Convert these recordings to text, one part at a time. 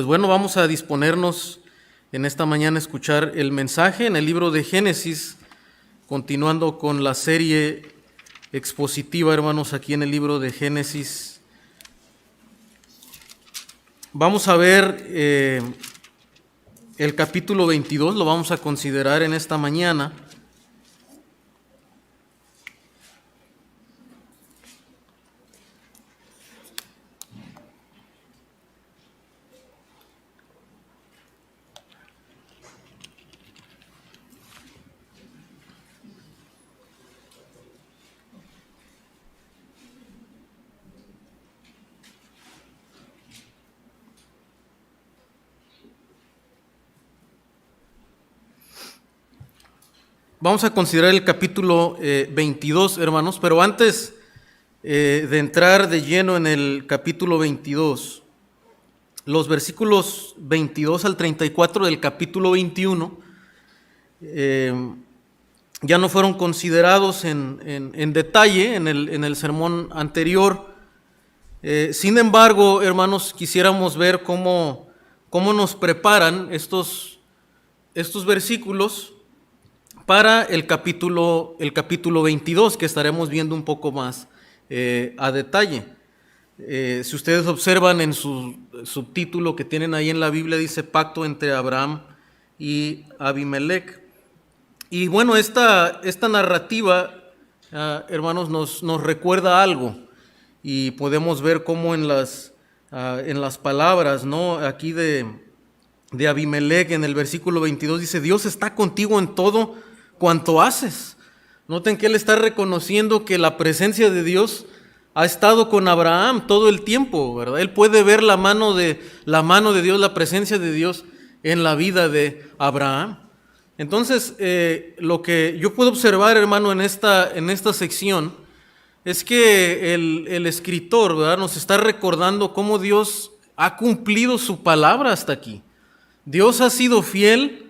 Pues bueno, vamos a disponernos en esta mañana a escuchar el mensaje en el libro de Génesis, continuando con la serie expositiva, hermanos, aquí en el libro de Génesis. Vamos a ver el capítulo 22, lo vamos a considerar en esta mañana. Vamos a considerar el capítulo 22, hermanos, pero antes de entrar de lleno en el capítulo 22, los versículos 22 al 34 del capítulo 21 ya no fueron considerados en detalle en el sermón anterior. Sin embargo, hermanos, quisiéramos ver cómo nos preparan estos versículos para el capítulo 22, que estaremos viendo un poco más a detalle. Si ustedes observan en su subtítulo que tienen ahí en la Biblia, dice Pacto entre Abraham y Abimelech. Y bueno, esta narrativa, hermanos, nos recuerda algo, y podemos ver cómo en las palabras, ¿no?, aquí de Abimelech, en el versículo 22, dice: Dios está contigo en todo cuanto haces. Noten que él está reconociendo que la presencia de Dios ha estado con Abraham todo el tiempo, ¿verdad? Él puede ver la mano de Dios, la presencia de Dios en la vida de Abraham. Entonces, lo que yo puedo observar, hermano, en esta sección es que el escritor, ¿verdad?, nos está recordando cómo Dios ha cumplido su palabra hasta aquí. Dios ha sido fiel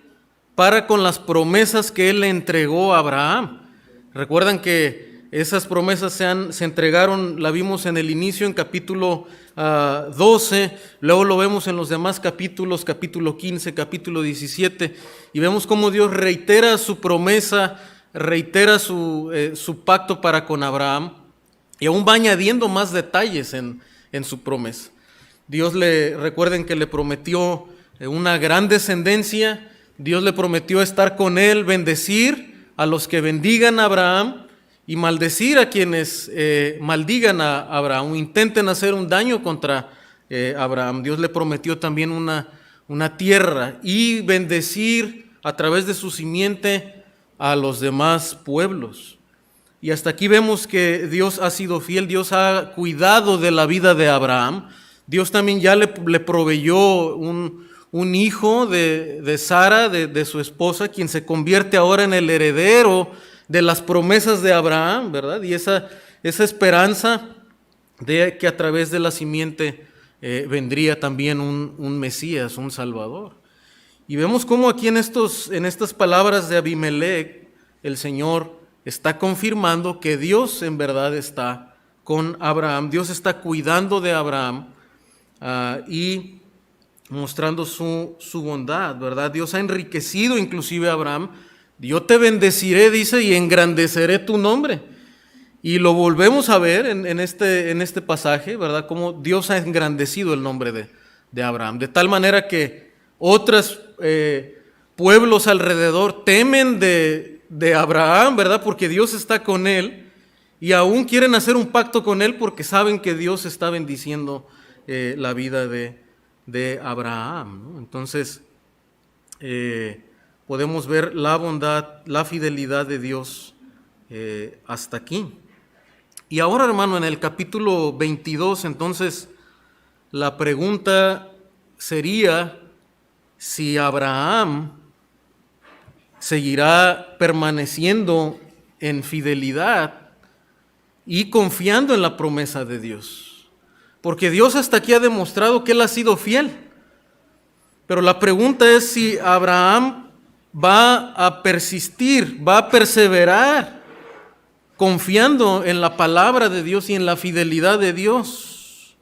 para con las promesas que Él le entregó a Abraham. Recuerdan que esas promesas se entregaron, la vimos en el inicio, en capítulo 12, luego lo vemos en los demás capítulos, capítulo 15, capítulo 17, y vemos cómo Dios reitera su promesa, reitera su pacto para con Abraham, y aún va añadiendo más detalles en su promesa. Recuerden que le prometió una gran descendencia. Dios le prometió estar con él, bendecir a los que bendigan a Abraham y maldecir a quienes maldigan a Abraham o intenten hacer un daño contra Abraham. Dios le prometió también una tierra y bendecir a través de su simiente a los demás pueblos. Y hasta aquí vemos que Dios ha sido fiel, Dios ha cuidado de la vida de Abraham. Dios también ya le proveyó un hijo de Sara, de su esposa, quien se convierte ahora en el heredero de las promesas de Abraham, ¿verdad? Y esa esperanza de que a través de la simiente vendría también un Mesías, un Salvador. Y vemos cómo aquí en estas palabras de Abimelech, el Señor está confirmando que Dios en verdad está con Abraham. Dios está cuidando de Abraham y mostrando su bondad, ¿verdad? Dios ha enriquecido inclusive a Abraham. Yo te bendeciré, dice, y engrandeceré tu nombre. Y lo volvemos a ver en este pasaje, ¿verdad? Cómo Dios ha engrandecido el nombre de Abraham, de tal manera que otros pueblos alrededor temen de Abraham, ¿verdad? Porque Dios está con él, y aún quieren hacer un pacto con él porque saben que Dios está bendiciendo la vida de Abraham, ¿no? Entonces, podemos ver la bondad, la fidelidad de Dios hasta aquí. Y ahora, hermano, en el capítulo 22, entonces, la pregunta sería si Abraham seguirá permaneciendo en fidelidad y confiando en la promesa de Dios. Porque Dios hasta aquí ha demostrado que Él ha sido fiel. Pero la pregunta es si Abraham va a persistir, va a perseverar, confiando en la palabra de Dios y en la fidelidad de Dios.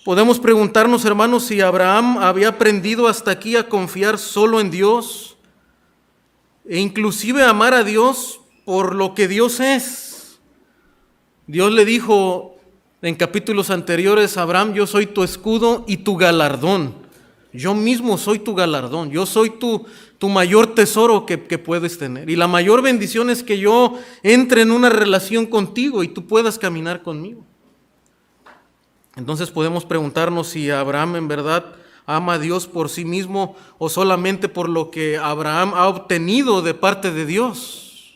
Podemos preguntarnos, hermanos, si Abraham había aprendido hasta aquí a confiar solo en Dios e inclusive a amar a Dios por lo que Dios es. Dios le dijo en capítulos anteriores: Abraham, yo soy tu escudo y tu galardón. Yo mismo soy tu galardón. Yo soy tu mayor tesoro que puedes tener. Y la mayor bendición es que yo entre en una relación contigo y tú puedas caminar conmigo. Entonces podemos preguntarnos si Abraham en verdad ama a Dios por sí mismo o solamente por lo que Abraham ha obtenido de parte de Dios.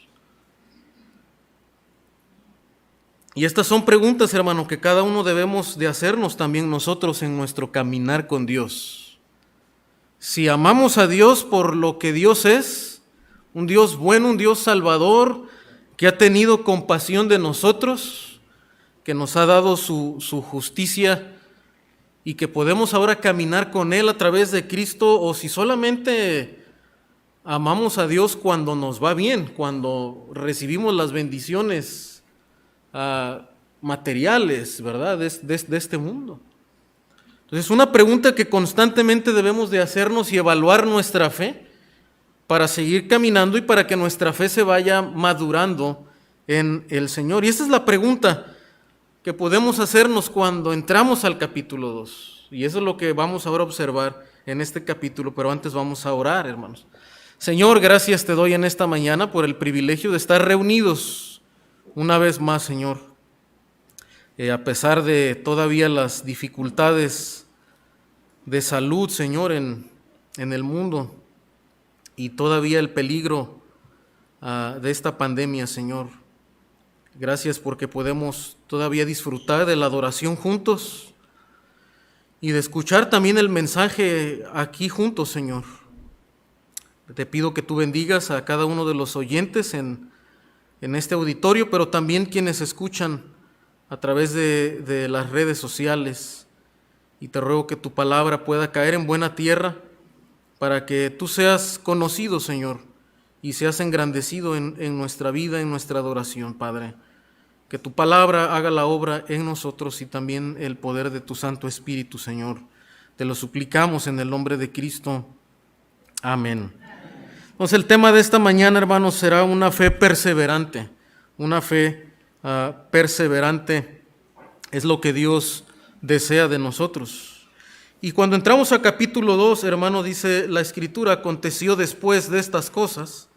Y estas son preguntas, hermano, que cada uno debemos de hacernos también nosotros en nuestro caminar con Dios. Si amamos a Dios por lo que Dios es, un Dios bueno, un Dios salvador, que ha tenido compasión de nosotros, que nos ha dado su justicia y que podemos ahora caminar con Él a través de Cristo, o si solamente amamos a Dios cuando nos va bien, cuando recibimos las bendiciones materiales, ¿verdad?, de este mundo. Entonces, una pregunta que constantemente debemos de hacernos y evaluar nuestra fe para seguir caminando y para que nuestra fe se vaya madurando en el Señor. Y esa es la pregunta que podemos hacernos cuando entramos al capítulo 2. Y eso es lo que vamos ahora a observar en este capítulo, pero antes vamos a orar, hermanos. Señor, gracias te doy en esta mañana por el privilegio de estar reunidos una vez más, Señor. A pesar de todavía las dificultades de salud, Señor, en el mundo, y todavía el peligro de esta pandemia, Señor. Gracias porque podemos todavía disfrutar de la adoración juntos y de escuchar también el mensaje aquí juntos, Señor. Te pido que tú bendigas a cada uno de los oyentes en este auditorio, pero también quienes escuchan a través de las redes sociales. Y te ruego que tu palabra pueda caer en buena tierra para que tú seas conocido, Señor, y seas engrandecido en nuestra vida, en nuestra adoración, Padre. Que tu palabra haga la obra en nosotros y también el poder de tu Santo Espíritu, Señor. Te lo suplicamos en el nombre de Cristo. Amén. Entonces el tema de esta mañana, hermanos, será una fe perseverante. Una fe perseverante es lo que Dios desea de nosotros. Y cuando entramos a capítulo 2, hermano, dice la Escritura: aconteció después de estas cosas.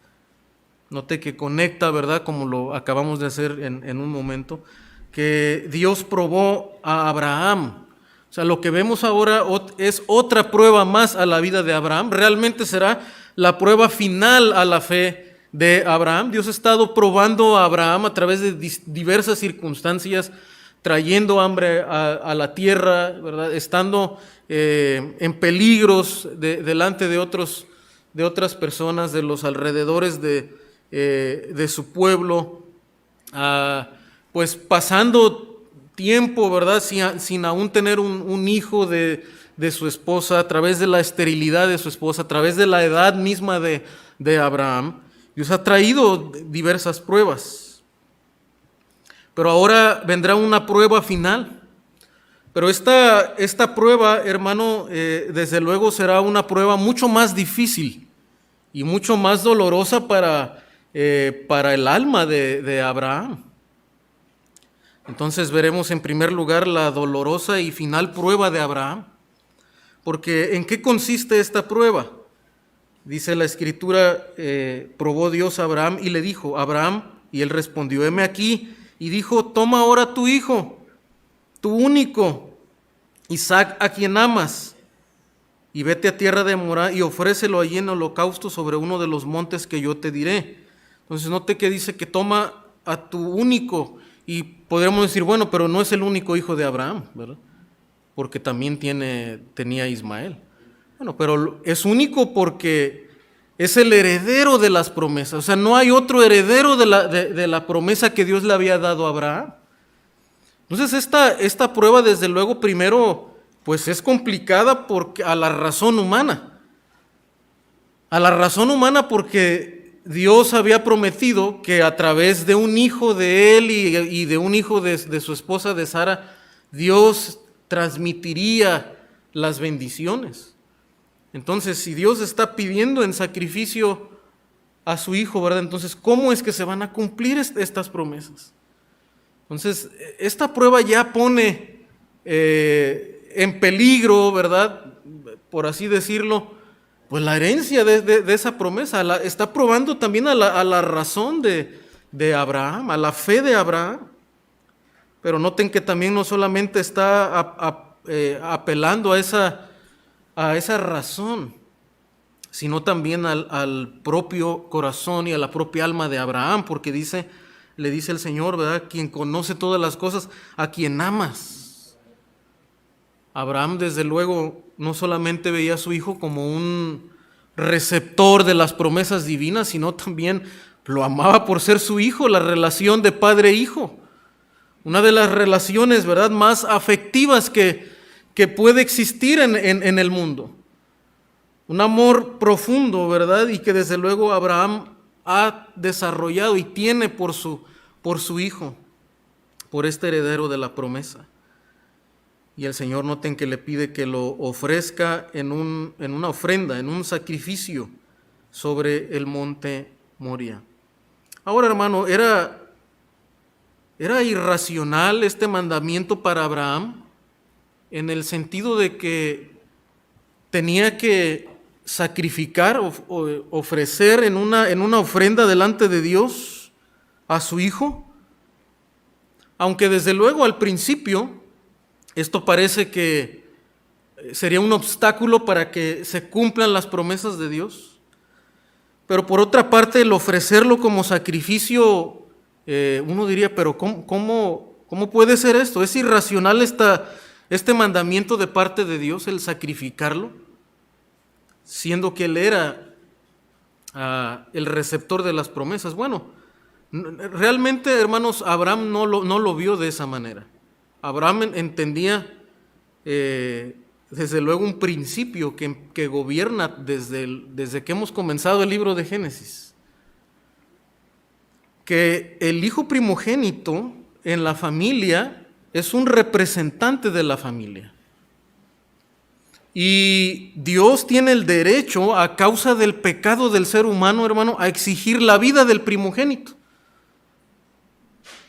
Note que conecta, ¿verdad?, como lo acabamos de hacer en un momento, que Dios probó a Abraham. O sea, lo que vemos ahora es otra prueba más a la vida de Abraham. Realmente será la prueba final a la fe de Abraham. Dios ha estado probando a Abraham a través de diversas circunstancias, trayendo hambre a la tierra, ¿verdad?, estando en peligros delante de otras personas, de los alrededores de su pueblo, pues pasando tiempo, ¿verdad?, sin aún tener un hijo de su esposa, a través de la esterilidad de su esposa, a través de la edad misma de Abraham. Dios ha traído diversas pruebas, pero ahora vendrá una prueba final. Pero esta prueba, hermano, desde luego será una prueba mucho más difícil y mucho más dolorosa para el alma de Abraham. Entonces veremos en primer lugar la dolorosa y final prueba de Abraham. Porque ¿en qué consiste esta prueba? Dice la Escritura: probó Dios a Abraham y le dijo: Abraham, y él respondió: heme aquí. Y dijo: toma ahora tu hijo, tu único, Isaac, a quien amas, y vete a tierra de Morá y ofrécelo allí en holocausto sobre uno de los montes que yo te diré. Entonces note que dice que toma a tu único, y podríamos decir, bueno, pero no es el único hijo de Abraham, ¿verdad?, porque también tenía Ismael. Bueno, pero es único porque es el heredero de las promesas. O sea, no hay otro heredero de la promesa que Dios le había dado a Abraham. Entonces esta prueba, desde luego, primero, pues es complicada a la razón humana. A la razón humana porque Dios había prometido que a través de un hijo de él y de un hijo de su esposa, de Sara, Dios transmitiría las bendiciones. Entonces, si Dios está pidiendo en sacrificio a su Hijo, ¿verdad? Entonces, ¿cómo es que se van a cumplir estas promesas? Entonces, esta prueba ya pone en peligro, ¿verdad? Por así decirlo, pues la herencia de esa promesa. Está probando también a la razón de Abraham, a la fe de Abraham. Pero noten que también no solamente está apelando a esa razón, sino también al propio corazón y a la propia alma de Abraham, porque le dice el Señor, ¿verdad? Quien conoce todas las cosas, a quien amas. Abraham, desde luego, no solamente veía a su hijo como un receptor de las promesas divinas, sino también lo amaba por ser su hijo, la relación de padre-hijo. Una de las relaciones, ¿verdad?, más afectivas que puede existir en el mundo. Un amor profundo, ¿verdad? Y que desde luego Abraham ha desarrollado y tiene por su hijo, por este heredero de la promesa. Y el Señor, noten que le pide que lo ofrezca en una ofrenda, en un sacrificio sobre el monte Moria. Ahora, hermano, ¿era irracional este mandamiento para Abraham? En el sentido de que tenía que sacrificar, ofrecer en una ofrenda delante de Dios a su hijo. Aunque desde luego al principio esto parece que sería un obstáculo para que se cumplan las promesas de Dios. Pero por otra parte, el ofrecerlo como sacrificio, uno diría, pero ¿cómo puede ser esto? ¿Es irracional este mandamiento de parte de Dios, el sacrificarlo? Siendo que Él era el receptor de las promesas. Bueno, realmente, hermanos, Abraham no lo vio de esa manera. Abraham entendía, desde luego, un principio que gobierna desde que hemos comenzado el libro de Génesis. Que el hijo primogénito en la familia es un representante de la familia. Y Dios tiene el derecho, a causa del pecado del ser humano, hermano, a exigir la vida del primogénito.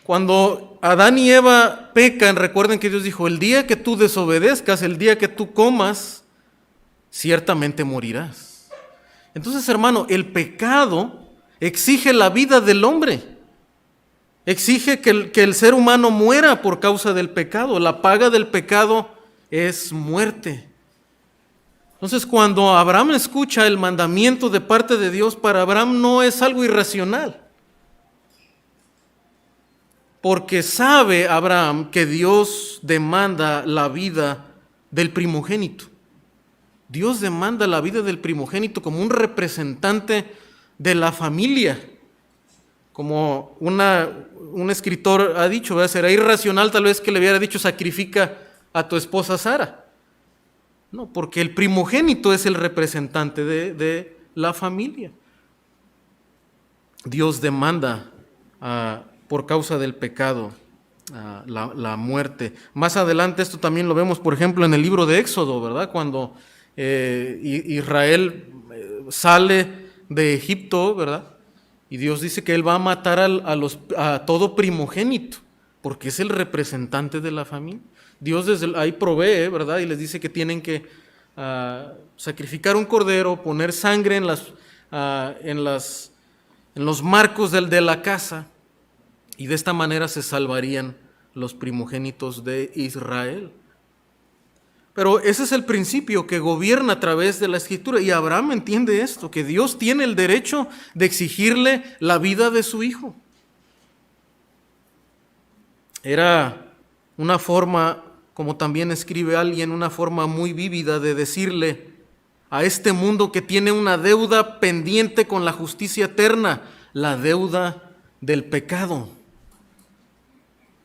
Cuando Adán y Eva pecan, recuerden que Dios dijo, el día que tú desobedezcas, el día que tú comas, ciertamente morirás. Entonces, hermano, el pecado exige la vida del hombre. Exige que el ser humano muera por causa del pecado. La paga del pecado es muerte. Entonces, cuando Abraham escucha el mandamiento de parte de Dios, para Abraham no es algo irracional. Porque sabe Abraham que Dios demanda la vida del primogénito. Dios demanda la vida del primogénito como un representante de la familia. Como un escritor ha dicho, ¿verdad? Será irracional tal vez que le hubiera dicho, sacrifica a tu esposa Sara. No, porque el primogénito es el representante de la familia. Dios demanda por causa del pecado la muerte. Más adelante esto también lo vemos, por ejemplo, en el libro de Éxodo, ¿verdad? Cuando Israel sale de Egipto, ¿verdad? Y Dios dice que Él va a matar a todo primogénito, porque es el representante de la familia. Dios desde ahí provee, ¿verdad? Y les dice que tienen que sacrificar un cordero, poner sangre en los marcos de la casa, y de esta manera se salvarían los primogénitos de Israel. Pero ese es el principio que gobierna a través de la Escritura, y Abraham entiende esto, que Dios tiene el derecho de exigirle la vida de su hijo. Era una forma, como también escribe alguien, una forma muy vívida de decirle a este mundo que tiene una deuda pendiente con la justicia eterna, la deuda del pecado.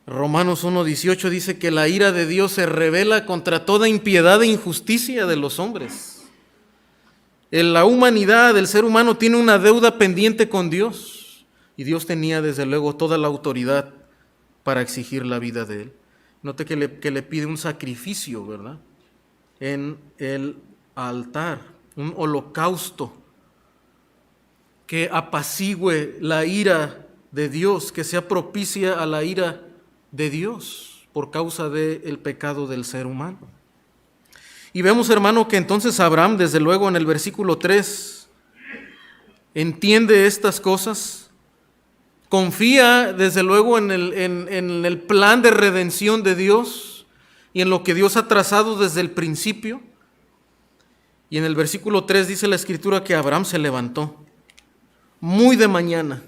Romanos 1:18 dice que la ira de Dios se revela contra toda impiedad e injusticia de los hombres. La humanidad, el ser humano, tiene una deuda pendiente con Dios, y Dios tenía desde luego toda la autoridad para exigir la vida de él. Note que le pide un sacrificio, ¿verdad? En el altar, un holocausto que apacigüe la ira de Dios, que sea propicia a la ira de Dios por causa del pecado del ser humano. Y vemos, hermano, que entonces Abraham, desde luego en el versículo 3, entiende estas cosas, confía desde luego en el plan de redención de Dios y en lo que Dios ha trazado desde el principio. Y en el versículo 3 dice la Escritura que Abraham se levantó muy de mañana.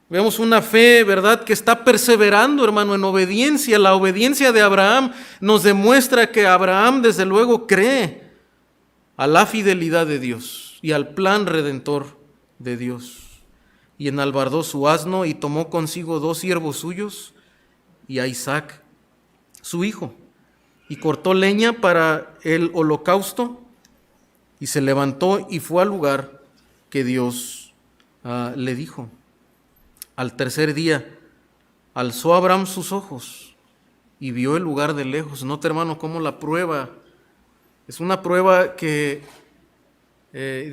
Vemos una fe, ¿verdad?, que está perseverando, hermano, en obediencia. La obediencia de Abraham nos demuestra que Abraham, desde luego, cree a la fidelidad de Dios y al plan redentor de Dios. Y enalbardó su asno y tomó consigo 2 siervos suyos y a Isaac, su hijo, y cortó leña para el holocausto y se levantó y fue al lugar que Dios le dijo. Al tercer día alzó Abraham sus ojos y vio el lugar de lejos. Nota, hermano, cómo la prueba es una prueba que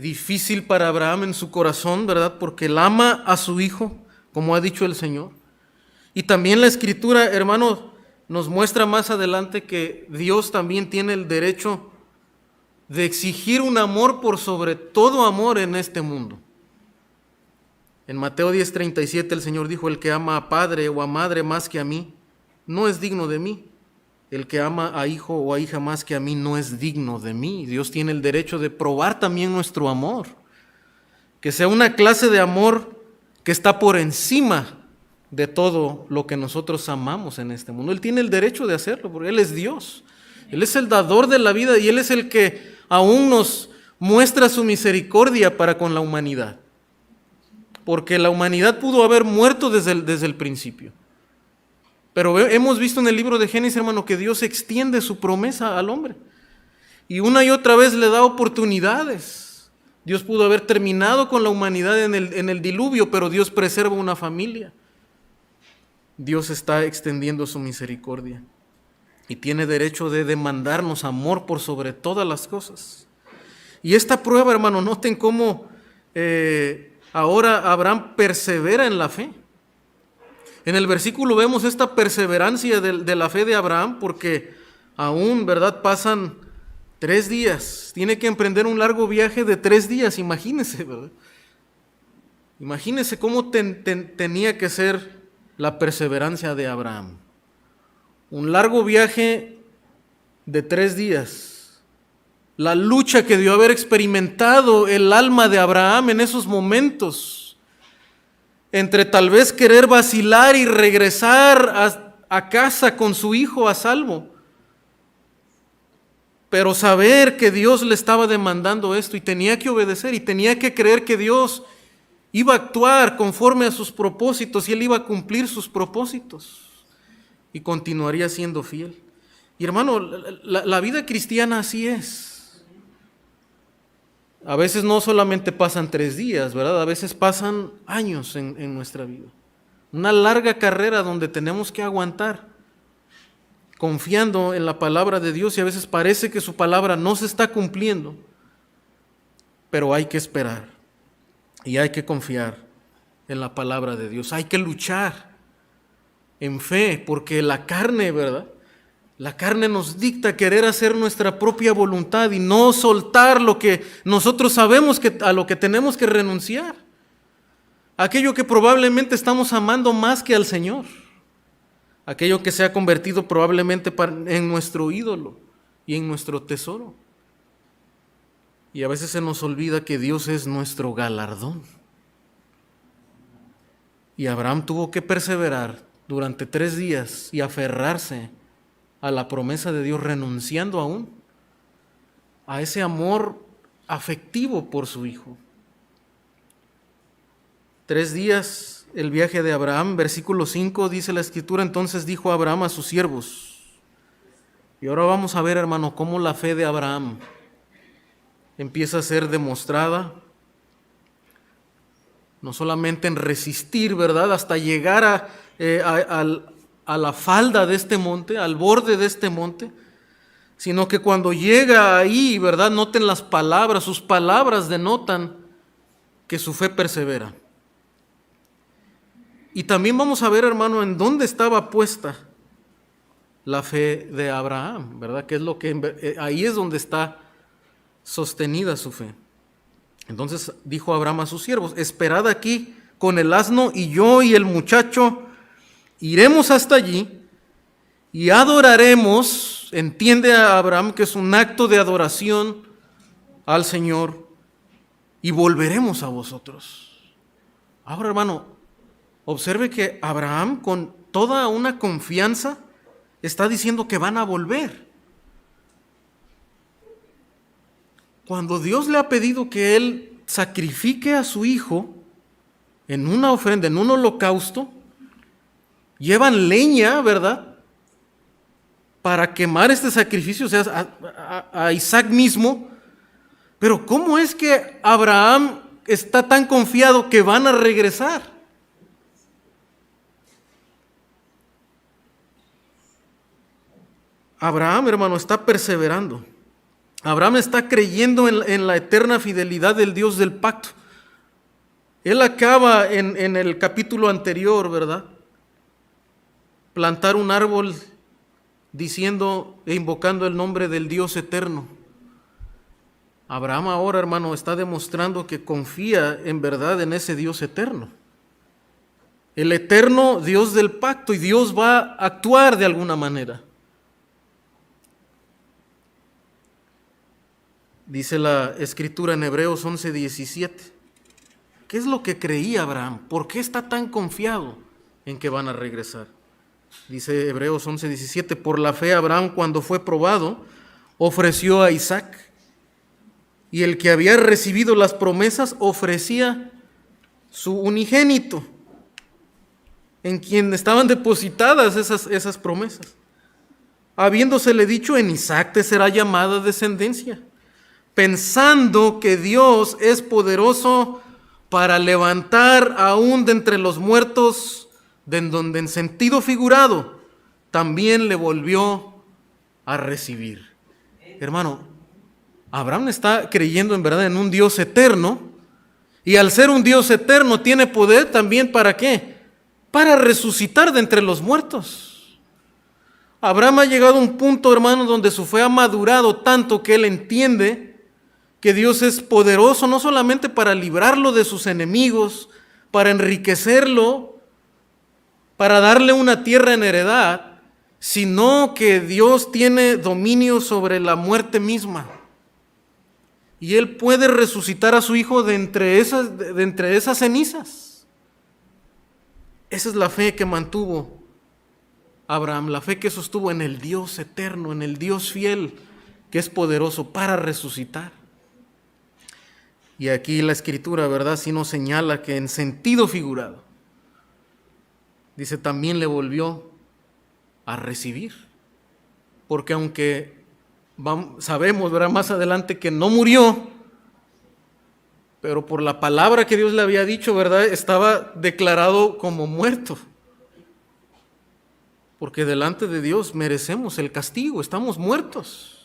difícil para Abraham en su corazón, ¿verdad? Porque él ama a su hijo, como ha dicho el Señor. Y también la Escritura, hermano, nos muestra más adelante que Dios también tiene el derecho de exigir un amor por sobre todo amor en este mundo. En Mateo 10:37 el Señor dijo: el que ama a padre o a madre más que a mí, no es digno de mí. El que ama a hijo o a hija más que a mí, no es digno de mí. Dios tiene el derecho de probar también nuestro amor. Que sea una clase de amor que está por encima de todo lo que nosotros amamos en este mundo. Él tiene el derecho de hacerlo, porque Él es Dios. Él es el dador de la vida y Él es el que aún nos muestra su misericordia para con la humanidad. Porque la humanidad pudo haber muerto desde el principio. Pero hemos visto en el libro de Génesis, hermano, que Dios extiende su promesa al hombre. Y una y otra vez le da oportunidades. Dios pudo haber terminado con la humanidad en el diluvio, pero Dios preserva una familia. Dios está extendiendo su misericordia. Y tiene derecho de demandarnos amor por sobre todas las cosas. Y esta prueba, hermano, noten cómo ahora Abraham persevera en la fe. En el versículo vemos esta perseverancia de la fe de Abraham, porque aún, ¿verdad?, pasan 3 días. Tiene que emprender un largo viaje de 3 días, imagínense, ¿verdad? Imagínense cómo tenía que ser la perseverancia de Abraham. Un largo viaje de 3 días. La lucha que debió haber experimentado el alma de Abraham en esos momentos, entre tal vez querer vacilar y regresar a casa con su hijo a salvo, pero saber que Dios le estaba demandando esto y tenía que obedecer y tenía que creer que Dios iba a actuar conforme a sus propósitos y Él iba a cumplir sus propósitos y continuaría siendo fiel. Y hermano, la vida cristiana así es. A veces no solamente pasan 3 días, ¿verdad? A veces pasan años en nuestra vida. Una larga carrera donde tenemos que aguantar, confiando en la palabra de Dios, y a veces parece que su palabra no se está cumpliendo, pero hay que esperar y hay que confiar en la palabra de Dios. Hay que luchar en fe, porque la carne, ¿verdad?, la carne nos dicta querer hacer nuestra propia voluntad y no soltar lo que nosotros sabemos a lo que tenemos que renunciar. Aquello que probablemente estamos amando más que al Señor. Aquello que se ha convertido probablemente en nuestro ídolo y en nuestro tesoro. Y a veces se nos olvida que Dios es nuestro galardón. Y Abraham tuvo que perseverar durante 3 días y aferrarse a la promesa de Dios, renunciando aún a ese amor afectivo por su hijo. 3 días el viaje de Abraham. Versículo 5 dice la Escritura: entonces dijo Abraham a sus siervos. Y ahora vamos a ver, hermano, cómo la fe de Abraham empieza a ser demostrada, no solamente en resistir, ¿verdad?, hasta llegar a a la falda de este monte, al borde de este monte, sino que cuando llega ahí, ¿verdad? Noten las palabras, sus palabras denotan que su fe persevera. Y también vamos a ver, hermano, en dónde estaba puesta la fe de Abraham, ¿verdad? Que es lo que ahí es donde está sostenida su fe. Entonces dijo Abraham a sus siervos: esperad aquí con el asno, y yo y el muchacho iremos hasta allí y adoraremos. Entiende a Abraham que es un acto de adoración al Señor, y volveremos a vosotros. Ahora, hermano, observe que Abraham, con toda una confianza, está diciendo que van a volver. Cuando Dios le ha pedido que él sacrifique a su hijo en una ofrenda, en un holocausto, llevan leña, ¿verdad?, para quemar este sacrificio, o sea, a Isaac mismo. Pero ¿cómo es que Abraham está tan confiado que van a regresar? Abraham, hermano, está perseverando. Abraham está creyendo en la eterna fidelidad del Dios del pacto. Él acaba en el capítulo anterior, ¿verdad?, plantar un árbol diciendo e invocando el nombre del Dios eterno. Abraham ahora, hermano, está demostrando que confía en verdad en ese Dios eterno. El eterno Dios del pacto, y Dios va a actuar de alguna manera. Dice la Escritura en Hebreos 11:17. ¿Qué es lo que creía Abraham? ¿Por qué está tan confiado en que van a regresar? Dice Hebreos 11:17, por la fe Abraham, cuando fue probado, ofreció a Isaac, y el que había recibido las promesas ofrecía su unigénito, en quien estaban depositadas esas promesas, habiéndosele dicho: en Isaac te será llamada descendencia, pensando que Dios es poderoso para levantar aún de entre los muertos, de donde en sentido figurado también le volvió a recibir. Hermano, Abraham está creyendo en verdad en un Dios eterno, y al ser un Dios eterno tiene poder también, ¿para qué? Para resucitar de entre los muertos. Abraham ha llegado a un punto, hermano, donde su fe ha madurado tanto que él entiende que Dios es poderoso no solamente para librarlo de sus enemigos, para enriquecerlo, para darle una tierra en heredad, sino que Dios tiene dominio sobre la muerte misma. Y Él puede resucitar a su hijo de entre esas cenizas. Esa es la fe que mantuvo Abraham, la fe que sostuvo en el Dios eterno, en el Dios fiel, que es poderoso para resucitar. Y aquí la Escritura, ¿verdad?, sí nos señala que en sentido figurado, dice, también le volvió a recibir. Porque aunque sabemos, ¿verdad?, más adelante que no murió, pero por la palabra que Dios le había dicho, ¿verdad?, estaba declarado como muerto. Porque delante de Dios merecemos el castigo, estamos muertos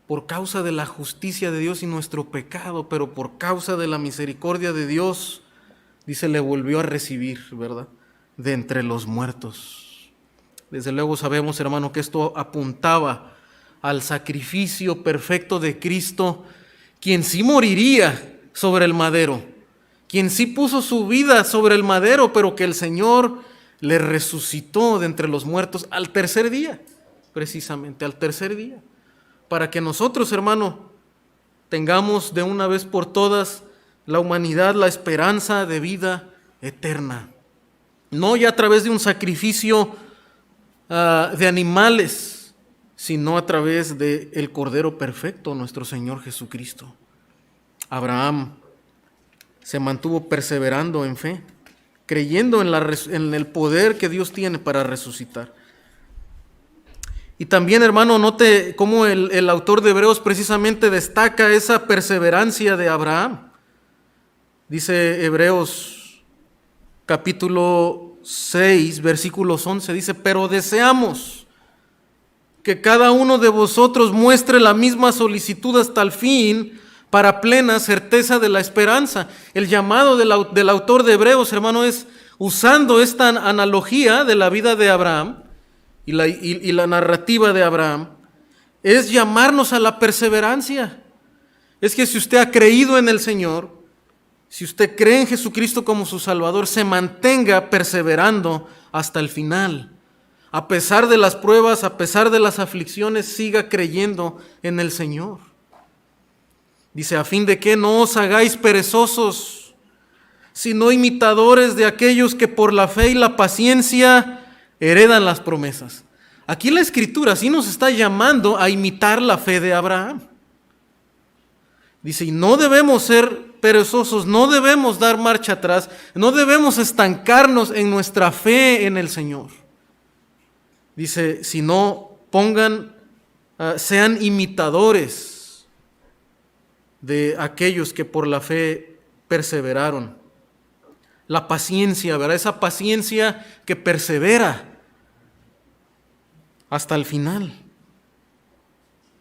por causa de la justicia de Dios y nuestro pecado, pero por causa de la misericordia de Dios, dice, le volvió a recibir, ¿verdad?, de entre los muertos. Desde luego sabemos, hermano, que esto apuntaba al sacrificio perfecto de Cristo, quien sí moriría sobre el madero, quien sí puso su vida sobre el madero, pero que el Señor le resucitó de entre los muertos al tercer día, precisamente al tercer día, para que nosotros, hermano, tengamos de una vez por todas la humanidad, la esperanza de vida eterna. No ya a través de un sacrificio de animales, sino a través del Cordero perfecto, nuestro Señor Jesucristo. Abraham se mantuvo perseverando en fe, creyendo en el poder que Dios tiene para resucitar. Y también, hermano, note cómo el autor de Hebreos precisamente destaca esa perseverancia de Abraham. Dice Hebreos capítulo 6, versículos 11, dice: pero deseamos que cada uno de vosotros muestre la misma solicitud hasta el fin, para plena certeza de la esperanza. El llamado del autor de Hebreos, hermano, es usando esta analogía de la vida de Abraham y la narrativa de Abraham, es llamarnos a la perseverancia. Es que si usted ha creído en el Señor, si usted cree en Jesucristo como su Salvador, se mantenga perseverando hasta el final. A pesar de las pruebas, a pesar de las aflicciones, siga creyendo en el Señor. Dice: a fin de que no os hagáis perezosos, sino imitadores de aquellos que por la fe y la paciencia heredan las promesas. Aquí la Escritura sí nos está llamando a imitar la fe de Abraham. Dice: y no debemos ser perezosos, no debemos dar marcha atrás, no debemos estancarnos en nuestra fe en el Señor. Dice: sino sean imitadores de aquellos que por la fe perseveraron. La paciencia, ¿verdad? Esa paciencia que persevera hasta el final.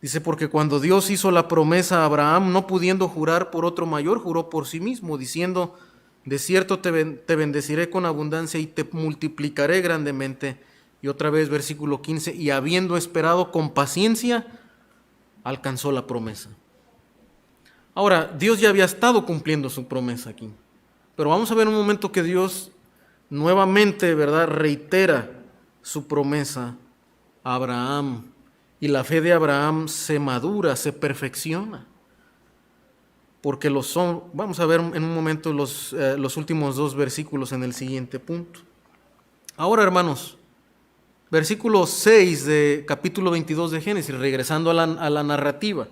Dice: porque cuando Dios hizo la promesa a Abraham, no pudiendo jurar por otro mayor, juró por sí mismo, diciendo: de cierto te bendeciré con abundancia y te multiplicaré grandemente. Y otra vez, versículo 15, y habiendo esperado con paciencia, alcanzó la promesa. Ahora, Dios ya había estado cumpliendo su promesa aquí. Pero vamos a ver un momento que Dios nuevamente, ¿verdad?, reitera su promesa a Abraham. Y la fe de Abraham se madura, se perfecciona. Porque vamos a ver en un momento los últimos 2 versículos en el siguiente punto. Ahora, hermanos, versículo 6 de capítulo 22 de Génesis, regresando a la narrativa.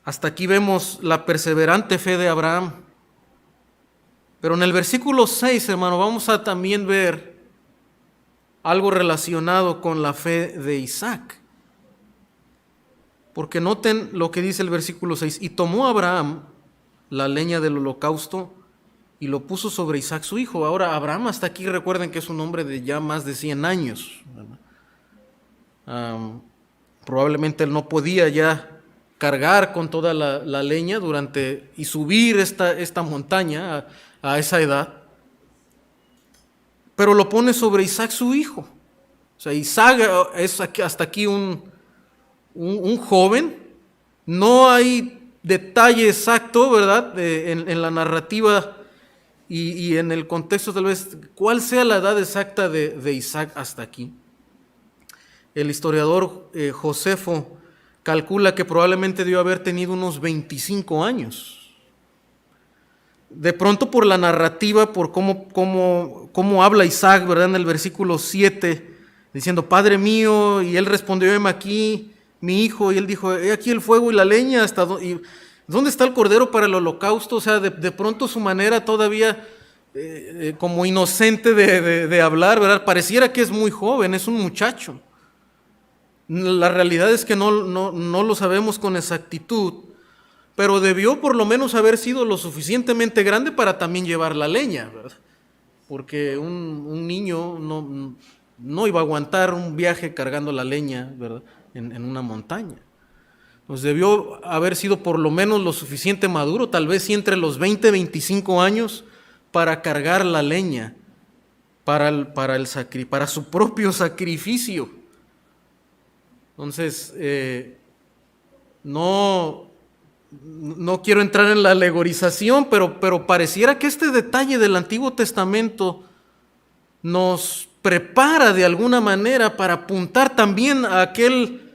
Hasta aquí vemos la perseverante fe de Abraham. Pero en el versículo 6, hermano, vamos a también ver algo relacionado con la fe de Isaac. Porque noten lo que dice el versículo 6. Y tomó Abraham la leña del holocausto y lo puso sobre Isaac su hijo. Ahora, Abraham hasta aquí, recuerden que es un hombre de ya más de 100 años. Probablemente él no podía ya cargar con toda la leña y subir esta montaña a esa edad. Pero lo pone sobre Isaac su hijo. O sea, Isaac es hasta aquí un joven. No hay detalle exacto, ¿verdad?, en la narrativa y en el contexto, tal vez, cuál sea la edad exacta de Isaac hasta aquí. El historiador Josefo calcula que probablemente debió haber tenido unos 25 años. De pronto, por la narrativa, por cómo habla Isaac, ¿verdad?, en el versículo 7, diciendo: Padre mío, y él respondió: heme aquí, mi hijo, y él dijo: he aquí el fuego y la leña, ¿dónde está el cordero para el holocausto? O sea, de pronto su manera todavía como inocente de hablar, ¿verdad?, pareciera que es muy joven, es un muchacho. La realidad es que no lo sabemos con exactitud, pero debió por lo menos haber sido lo suficientemente grande para también llevar la leña, ¿verdad? Porque un niño no iba a aguantar un viaje cargando la leña, ¿verdad?, en una montaña. Pues debió haber sido por lo menos lo suficiente maduro, tal vez sí entre los 20 y 25 años, para cargar la leña para su propio sacrificio. Entonces, no quiero entrar en la alegorización, pero pareciera que este detalle del Antiguo Testamento nos prepara de alguna manera para apuntar también a aquel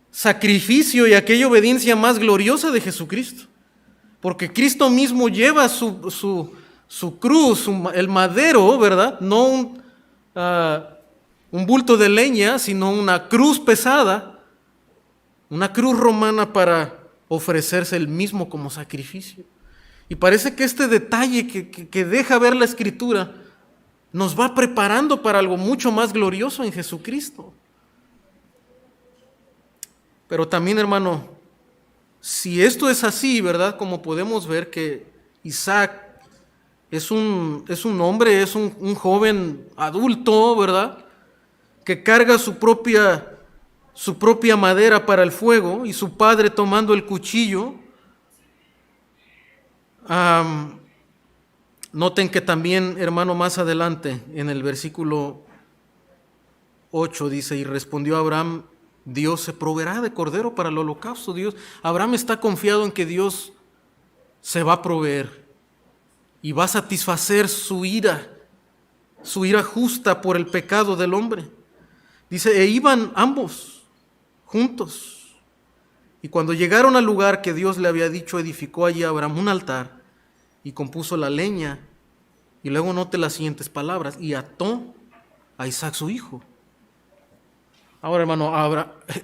sacrificio y aquella obediencia más gloriosa de Jesucristo. Porque Cristo mismo lleva su cruz, el madero, ¿verdad? No un bulto de leña, sino una cruz pesada, una cruz romana para ofrecerse él mismo como sacrificio. Y parece que este detalle que deja ver la Escritura nos va preparando para algo mucho más glorioso en Jesucristo. Pero también, hermano, si esto es así, ¿verdad?, como podemos ver que Isaac es un hombre, es un joven adulto, ¿verdad? Que carga su propia madera para el fuego, y su padre tomando el cuchillo. Noten que también, hermano, más adelante en el versículo 8 dice: y respondió Abraham, Dios se proveerá de cordero para el holocausto. Abraham está confiado en que Dios se va a proveer y va a satisfacer su ira justa por el pecado del hombre. Dice, e iban ambos juntos. Y cuando llegaron al lugar que Dios le había dicho, edificó allí Abraham un altar y compuso la leña. Y luego note las siguientes palabras: y ató a Isaac su hijo. Ahora, hermano,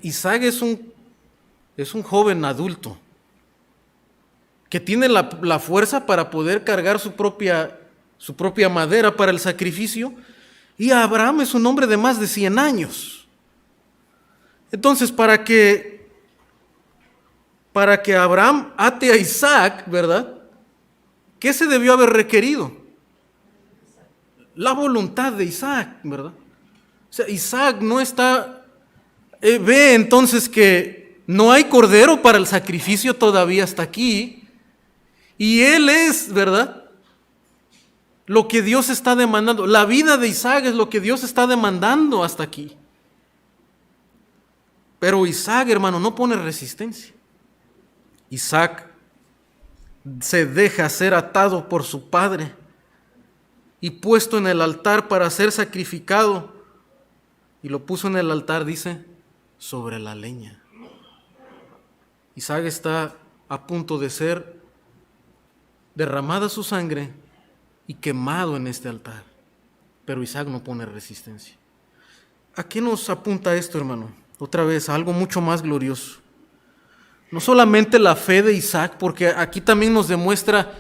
Isaac es un joven adulto que tiene la fuerza para poder cargar su propia madera para el sacrificio, y Abraham es un hombre de más de 100 años. Entonces, para que Abraham ate a Isaac, ¿verdad? ¿Qué se debió haber requerido? La voluntad de Isaac, ¿verdad? O sea, Isaac no ve entonces que no hay cordero para el sacrificio todavía hasta aquí, y él es, ¿verdad?, lo que Dios está demandando. La vida de Isaac es lo que Dios está demandando hasta aquí. Pero Isaac, hermano, no pone resistencia. Isaac se deja ser atado por su padre y puesto en el altar para ser sacrificado. Y lo puso en el altar, dice, sobre la leña. Isaac está a punto de ser derramada su sangre y quemado en este altar. Pero Isaac no pone resistencia. ¿A qué nos apunta esto, hermano? Otra vez, a algo mucho más glorioso. No solamente la fe de Isaac, porque aquí también nos demuestra,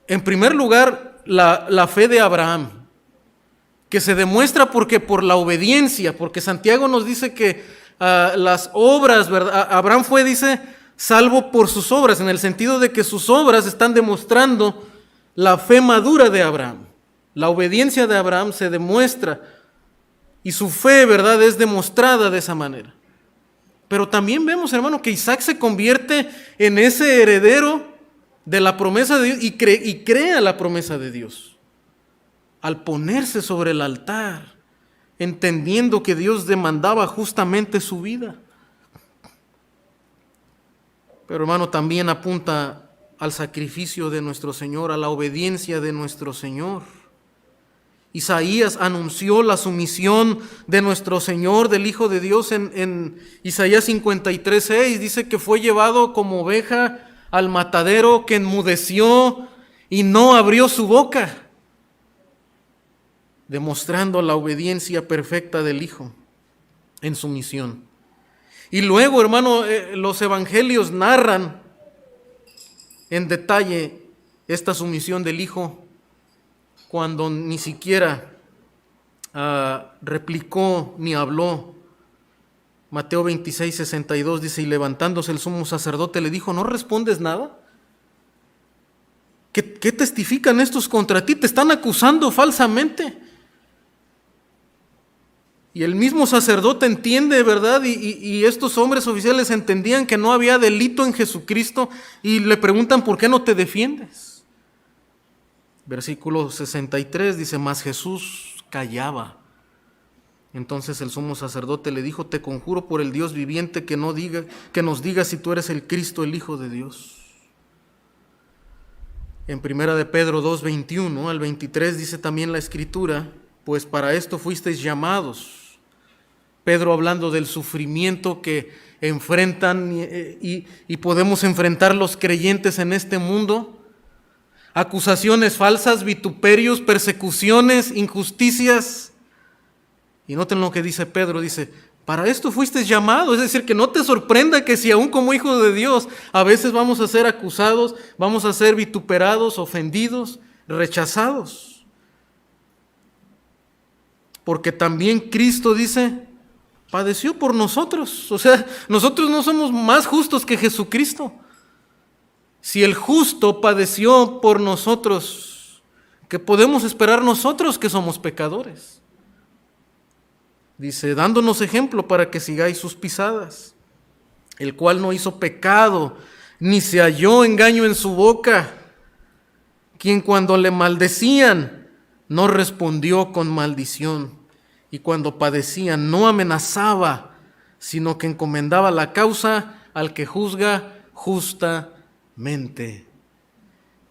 en primer lugar, la fe de Abraham, que se demuestra por la obediencia, porque Santiago nos dice que las obras, ¿verdad? Abraham fue, dice, salvo por sus obras, en el sentido de que sus obras están demostrando la fe madura de Abraham. La obediencia de Abraham se demuestra y su fe, ¿verdad?, es demostrada de esa manera. Pero también vemos, hermano, que Isaac se convierte en ese heredero de la promesa de Dios y crea la promesa de Dios al ponerse sobre el altar, entendiendo que Dios demandaba justamente su vida. Pero, hermano, también apunta al sacrificio de nuestro Señor, a la obediencia de nuestro Señor. Isaías anunció la sumisión de nuestro Señor, del Hijo de Dios, en Isaías 53:6. Dice que fue llevado como oveja al matadero, que enmudeció y no abrió su boca, demostrando la obediencia perfecta del Hijo en su misión. Y luego, hermano, los evangelios narran en detalle esta sumisión del Hijo, cuando ni siquiera replicó ni habló. Mateo 26:62 dice, y levantándose el sumo sacerdote le dijo, ¿no respondes nada? ¿Qué testifican estos contra ti? Te están acusando falsamente. Y el mismo sacerdote entiende, ¿verdad? Y estos hombres oficiales entendían que no había delito en Jesucristo y le preguntan, ¿por qué no te defiendes? Versículo 63 dice, mas Jesús callaba. Entonces el sumo sacerdote le dijo, te conjuro por el Dios viviente que nos diga si tú eres el Cristo, el Hijo de Dios. En primera de Pedro 2:21 al 23 dice también la Escritura, pues para esto fuisteis llamados. Pedro hablando del sufrimiento que enfrentan y podemos enfrentar los creyentes en este mundo. Acusaciones falsas, vituperios, persecuciones, injusticias. Y noten lo que dice Pedro, dice, para esto fuisteis llamados. Es decir, que no te sorprenda que si aún como hijo de Dios a veces vamos a ser acusados, vamos a ser vituperados, ofendidos, rechazados. Porque también Cristo, dice, padeció por nosotros. O sea, nosotros no somos más justos que Jesucristo. Si el justo padeció por nosotros, ¿qué podemos esperar nosotros que somos pecadores? Dice, dándonos ejemplo para que sigáis sus pisadas, el cual no hizo pecado, ni se halló engaño en su boca, quien cuando le maldecían, no respondió con maldición, y cuando padecían, no amenazaba, sino que encomendaba la causa al que juzga justamente.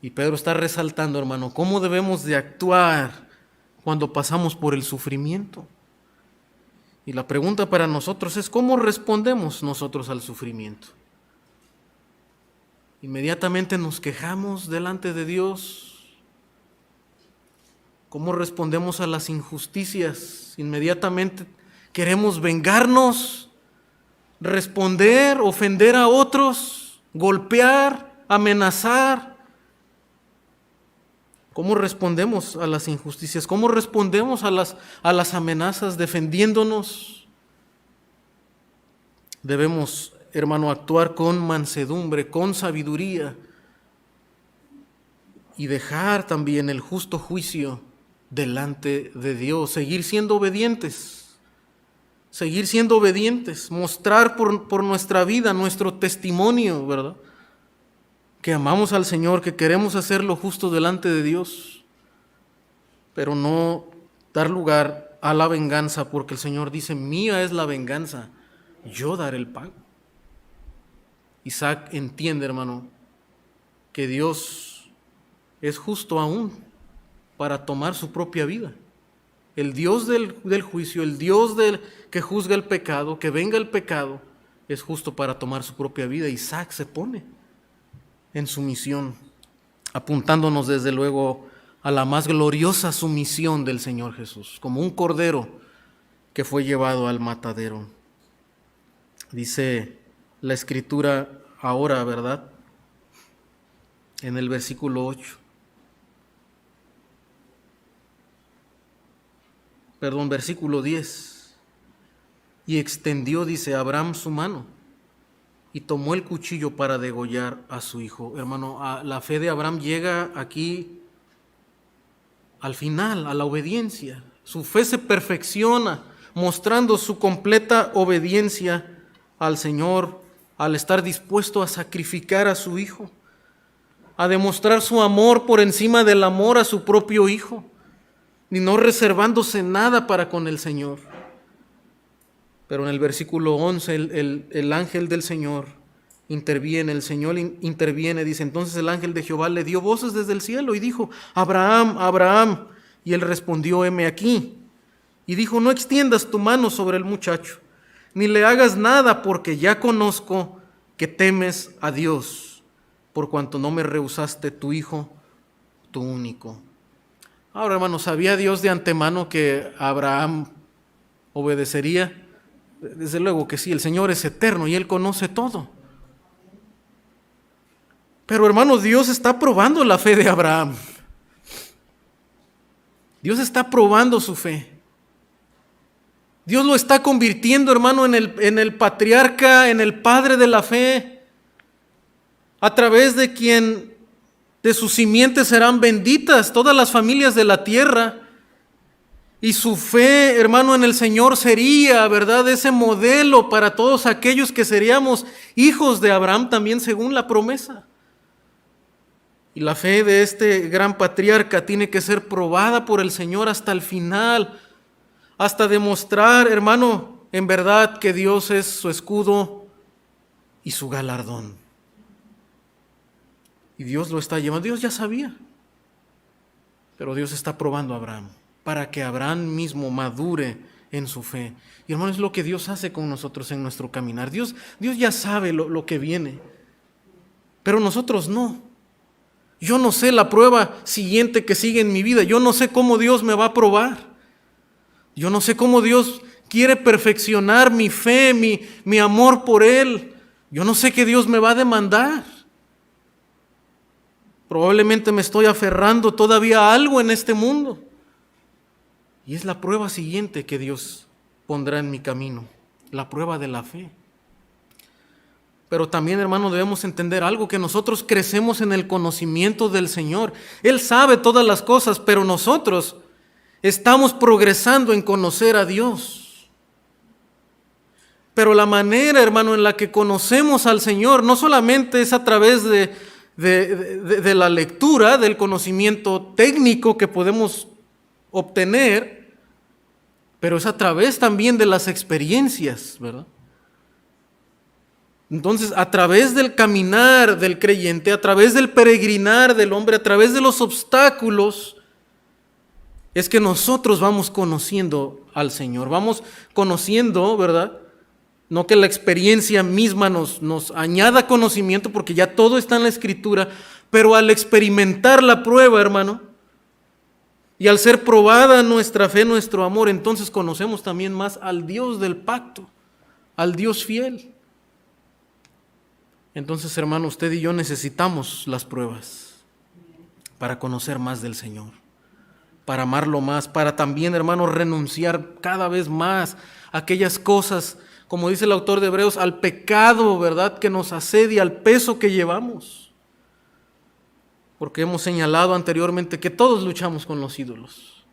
Y Pedro está resaltando, hermano, cómo debemos de actuar cuando pasamos por el sufrimiento. Y la pregunta para nosotros es, ¿cómo respondemos nosotros al sufrimiento? Inmediatamente nos quejamos delante de Dios. ¿Cómo respondemos a las injusticias? Inmediatamente queremos vengarnos, responder, ofender a otros, golpear, amenazar. ¿Cómo respondemos a las injusticias? ¿Cómo respondemos a las amenazas defendiéndonos? Debemos, hermano, actuar con mansedumbre, con sabiduría y dejar también el justo juicio delante de Dios. Seguir siendo obedientes, mostrar por nuestra vida, nuestro testimonio, ¿verdad? Que amamos al Señor, que queremos hacer lo justo delante de Dios, pero no dar lugar a la venganza, porque el Señor dice, mía es la venganza, yo daré el pago. Isaac entiende, hermano, que Dios es justo aún para tomar su propia vida. El Dios del juicio, el Dios que juzga el pecado, que venga el pecado, es justo para tomar su propia vida. Isaac se pone en sumisión, apuntándonos desde luego a la más gloriosa sumisión del Señor Jesús, como un cordero que fue llevado al matadero. Dice la Escritura ahora, ¿verdad? En el versículo 8. Versículo 10. Y extendió, dice, Abraham su mano y tomó el cuchillo para degollar a su hijo. Hermano, la fe de Abraham llega aquí al final, a la obediencia. Su fe se perfecciona, mostrando su completa obediencia al Señor, al estar dispuesto a sacrificar a su hijo, a demostrar su amor por encima del amor a su propio hijo, ni no reservándose nada para con el Señor. Pero en el versículo 11, el ángel del Señor interviene, el Señor interviene, dice, entonces el ángel de Jehová le dio voces desde el cielo y dijo, Abraham, Abraham, y él respondió, heme aquí. Y dijo, no extiendas tu mano sobre el muchacho, ni le hagas nada, porque ya conozco que temes a Dios, por cuanto no me rehusaste tu hijo, tu único. Ahora, hermano, ¿sabía Dios de antemano que Abraham obedecería? Desde luego que sí, el Señor es eterno y Él conoce todo. Pero, hermano, Dios está probando la fe de Abraham. Dios está probando su fe. Dios lo está convirtiendo, hermano, en el patriarca, en el padre de la fe, a través de quien de sus simientes serán benditas todas las familias de la tierra. Y su fe, hermano, en el Señor sería, ¿verdad?, ese modelo para todos aquellos que seríamos hijos de Abraham también según la promesa. Y la fe de este gran patriarca tiene que ser probada por el Señor hasta el final, hasta demostrar, hermano, en verdad que Dios es su escudo y su galardón. Y Dios lo está llevando. Dios ya sabía, pero Dios está probando a Abraham para que Abraham mismo madure en su fe. Y hermano, es lo que Dios hace con nosotros en nuestro caminar. Dios ya sabe lo que viene, pero nosotros no. Yo no sé la prueba siguiente que sigue en mi vida. Yo no sé cómo Dios me va a probar. Yo no sé cómo Dios quiere perfeccionar mi fe, mi amor por Él. Yo no sé qué Dios me va a demandar. Probablemente me estoy aferrando todavía a algo en este mundo. Y es la prueba siguiente que Dios pondrá en mi camino, la prueba de la fe. Pero también, hermano, debemos entender algo, que nosotros crecemos en el conocimiento del Señor. Él sabe todas las cosas, pero nosotros estamos progresando en conocer a Dios. Pero la manera, hermano, en la que conocemos al Señor no solamente es a través de la lectura, del conocimiento técnico que podemos obtener, pero es a través también de las experiencias, ¿verdad? Entonces, a través del caminar del creyente, a través del peregrinar del hombre, a través de los obstáculos, es que nosotros vamos conociendo al Señor, vamos conociendo, ¿verdad? No que la experiencia misma nos añada conocimiento, porque ya todo está en la Escritura, pero al experimentar la prueba, hermano, y al ser probada nuestra fe, nuestro amor, entonces conocemos también más al Dios del pacto, al Dios fiel. Entonces, hermano, usted y yo necesitamos las pruebas para conocer más del Señor, para amarlo más, para también, hermano, renunciar cada vez más a aquellas cosas, como dice el autor de Hebreos, al pecado, ¿verdad?, que nos asedia, al peso que llevamos. Porque hemos señalado anteriormente que todos luchamos con los ídolos.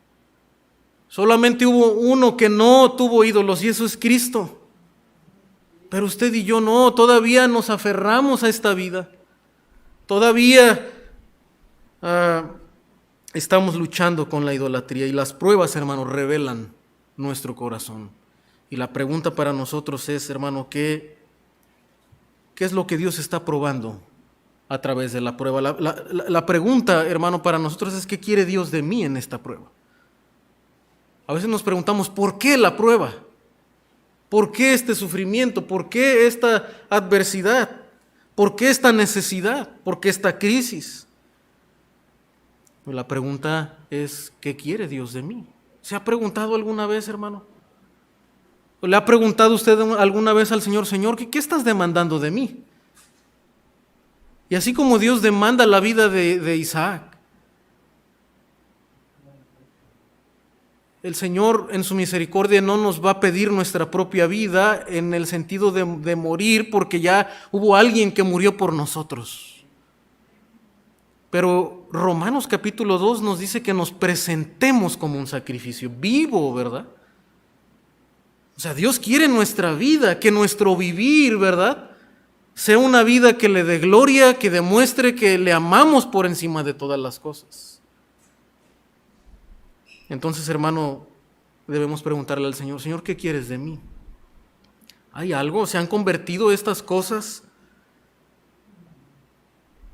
Solamente hubo uno que no tuvo ídolos, y eso es Cristo. Pero usted y yo no, todavía nos aferramos a esta vida. Todavía estamos luchando con la idolatría, y las pruebas, hermano, revelan nuestro corazón. Y la pregunta para nosotros es, hermano, ¿qué es lo que Dios está probando a través de la prueba? La pregunta, hermano, para nosotros es, ¿qué quiere Dios de mí en esta prueba? A veces nos preguntamos, ¿por qué la prueba? ¿Por qué este sufrimiento? ¿Por qué esta adversidad? ¿Por qué esta necesidad? ¿Por qué esta crisis? La pregunta es, ¿qué quiere Dios de mí? ¿Se ha preguntado alguna vez, hermano? ¿Le ha preguntado usted alguna vez al Señor, Señor, ¿qué estás demandando de mí? Y así como Dios demanda la vida de Isaac, el Señor en su misericordia no nos va a pedir nuestra propia vida en el sentido de morir, porque ya hubo alguien que murió por nosotros. Pero Romanos capítulo 2 nos dice que nos presentemos como un sacrificio vivo, ¿verdad? O sea, Dios quiere nuestra vida, que nuestro vivir, ¿verdad?, sea una vida que le dé gloria, que demuestre que le amamos por encima de todas las cosas. Entonces, hermano, debemos preguntarle al Señor, Señor, ¿qué quieres de mí? ¿Hay algo? ¿Se han convertido estas cosas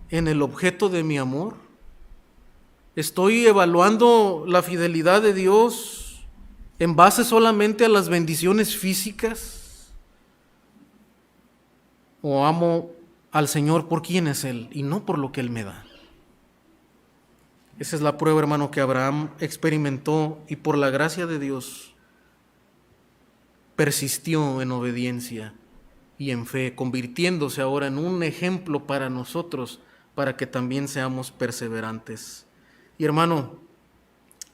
en el objeto de mi amor? ¿Estoy evaluando la fidelidad de Dios en base solamente a las bendiciones físicas? ¿O amo al Señor por quién es Él y no por lo que Él me da? Esa es la prueba, hermano, que Abraham experimentó, y por la gracia de Dios persistió en obediencia y en fe, convirtiéndose ahora en un ejemplo para nosotros, para que también seamos perseverantes. Y hermano,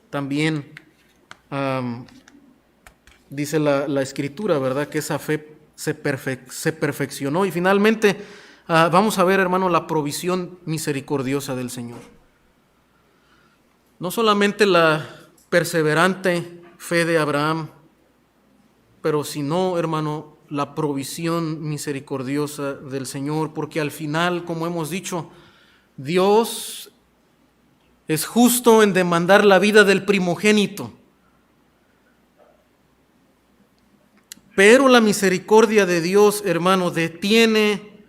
también dice la Escritura, ¿verdad?, que esa fe se perfeccionó. Y finalmente vamos a ver, hermano, la provisión misericordiosa del Señor. No solamente la perseverante fe de Abraham, pero sino, hermano, la provisión misericordiosa del Señor, porque al final, como hemos dicho, Dios es justo en demandar la vida del primogénito. Pero la misericordia de Dios, hermano, detiene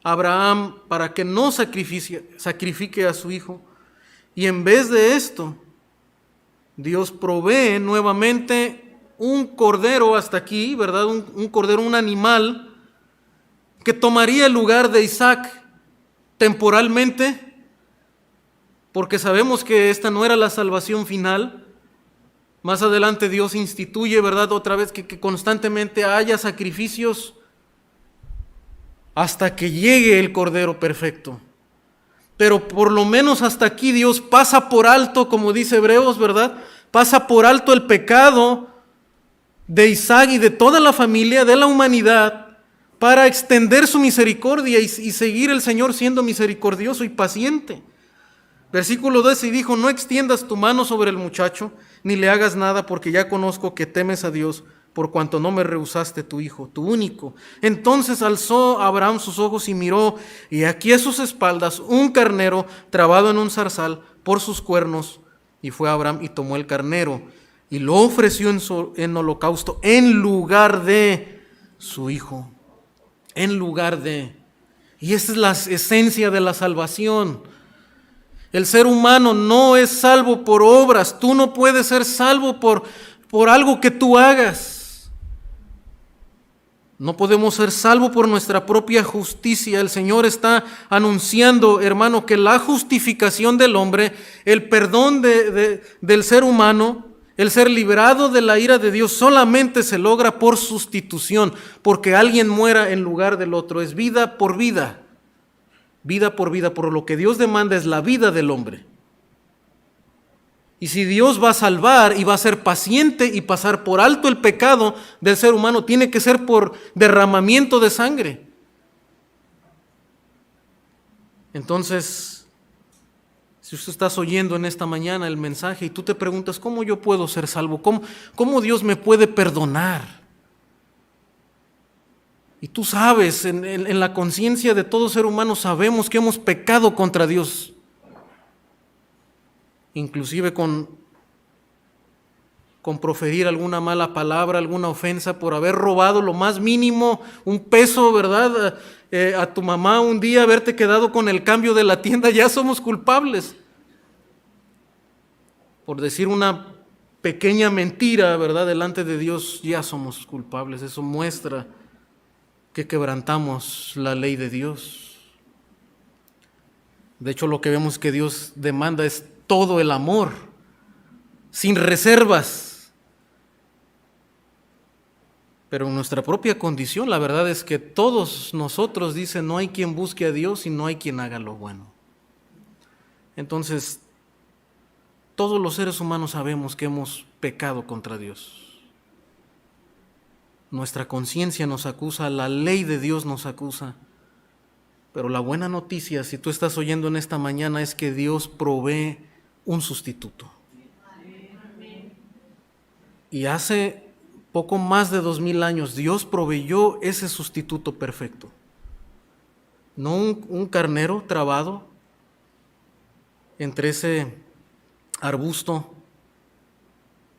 a Abraham para que no sacrifique a su hijo. Y en vez de esto, Dios provee nuevamente un cordero hasta aquí, ¿verdad? Un cordero, un animal que tomaría el lugar de Isaac temporalmente, porque sabemos que esta no era la salvación final. Más adelante Dios instituye, ¿verdad?, otra vez que constantemente haya sacrificios hasta que llegue el cordero perfecto. Pero por lo menos hasta aquí Dios pasa por alto, como dice Hebreos, ¿verdad? Pasa por alto el pecado de Isaac y de toda la familia, de la humanidad, para extender su misericordia y seguir el Señor siendo misericordioso y paciente. Versículo 12, y dijo: no extiendas tu mano sobre el muchacho, ni le hagas nada, porque ya conozco que temes a Dios, por cuanto no me rehusaste tu hijo, tu único. Entonces alzó Abraham sus ojos y miró, y aquí a sus espaldas un carnero trabado en un zarzal por sus cuernos. Y fue Abraham y tomó el carnero y lo ofreció en holocausto en lugar de su hijo. En lugar de. Y esa es la esencia de la salvación. El ser humano no es salvo por obras. Tú no puedes ser salvo por algo que tú hagas. No podemos ser salvos por nuestra propia justicia. El Señor está anunciando, hermano, que la justificación del hombre, el perdón del ser humano, el ser librado de la ira de Dios, solamente se logra por sustitución, porque alguien muera en lugar del otro. Es vida por vida. Vida por vida, por lo que Dios demanda es la vida del hombre. Y si Dios va a salvar y va a ser paciente y pasar por alto el pecado del ser humano, tiene que ser por derramamiento de sangre. Entonces, si usted estás oyendo en esta mañana el mensaje y tú te preguntas: ¿cómo yo puedo ser salvo? ¿Cómo Dios me puede perdonar? Y tú sabes, en la conciencia de todo ser humano sabemos que hemos pecado contra Dios. Inclusive con proferir alguna mala palabra, alguna ofensa, por haber robado lo más mínimo, un peso, ¿verdad? A tu mamá un día, haberte quedado con el cambio de la tienda, ya somos culpables. Por decir una pequeña mentira, ¿verdad? Delante de Dios ya somos culpables. Eso muestra que quebrantamos la ley de Dios. De hecho, lo que vemos que Dios demanda es todo el amor, sin reservas. Pero en nuestra propia condición, la verdad es que todos nosotros, dicen, no hay quien busque a Dios y no hay quien haga lo bueno. Entonces, todos los seres humanos sabemos que hemos pecado contra Dios. Nuestra conciencia nos acusa, la ley de Dios nos acusa. Pero la buena noticia, si tú estás oyendo en esta mañana, es que Dios provee un sustituto. Y hace poco más de 2000 años, Dios proveyó ese sustituto perfecto. No un carnero trabado entre ese arbusto,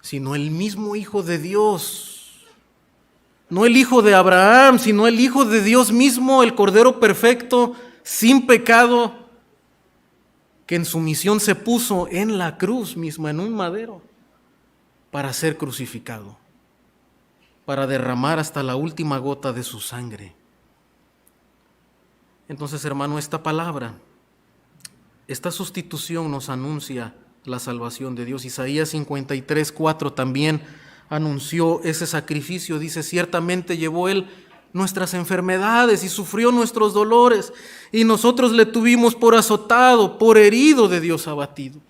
sino el mismo Hijo de Dios. No el hijo de Abraham, sino el Hijo de Dios mismo, el Cordero perfecto, sin pecado, que en su misión se puso en la cruz misma, en un madero, para ser crucificado, para derramar hasta la última gota de su sangre. Entonces, hermano, esta palabra, esta sustitución nos anuncia la salvación de Dios. Isaías 53:4 también anunció ese sacrificio. Dice: ciertamente llevó Él nuestras enfermedades y sufrió nuestros dolores, y nosotros le tuvimos por azotado, por herido de Dios abatido.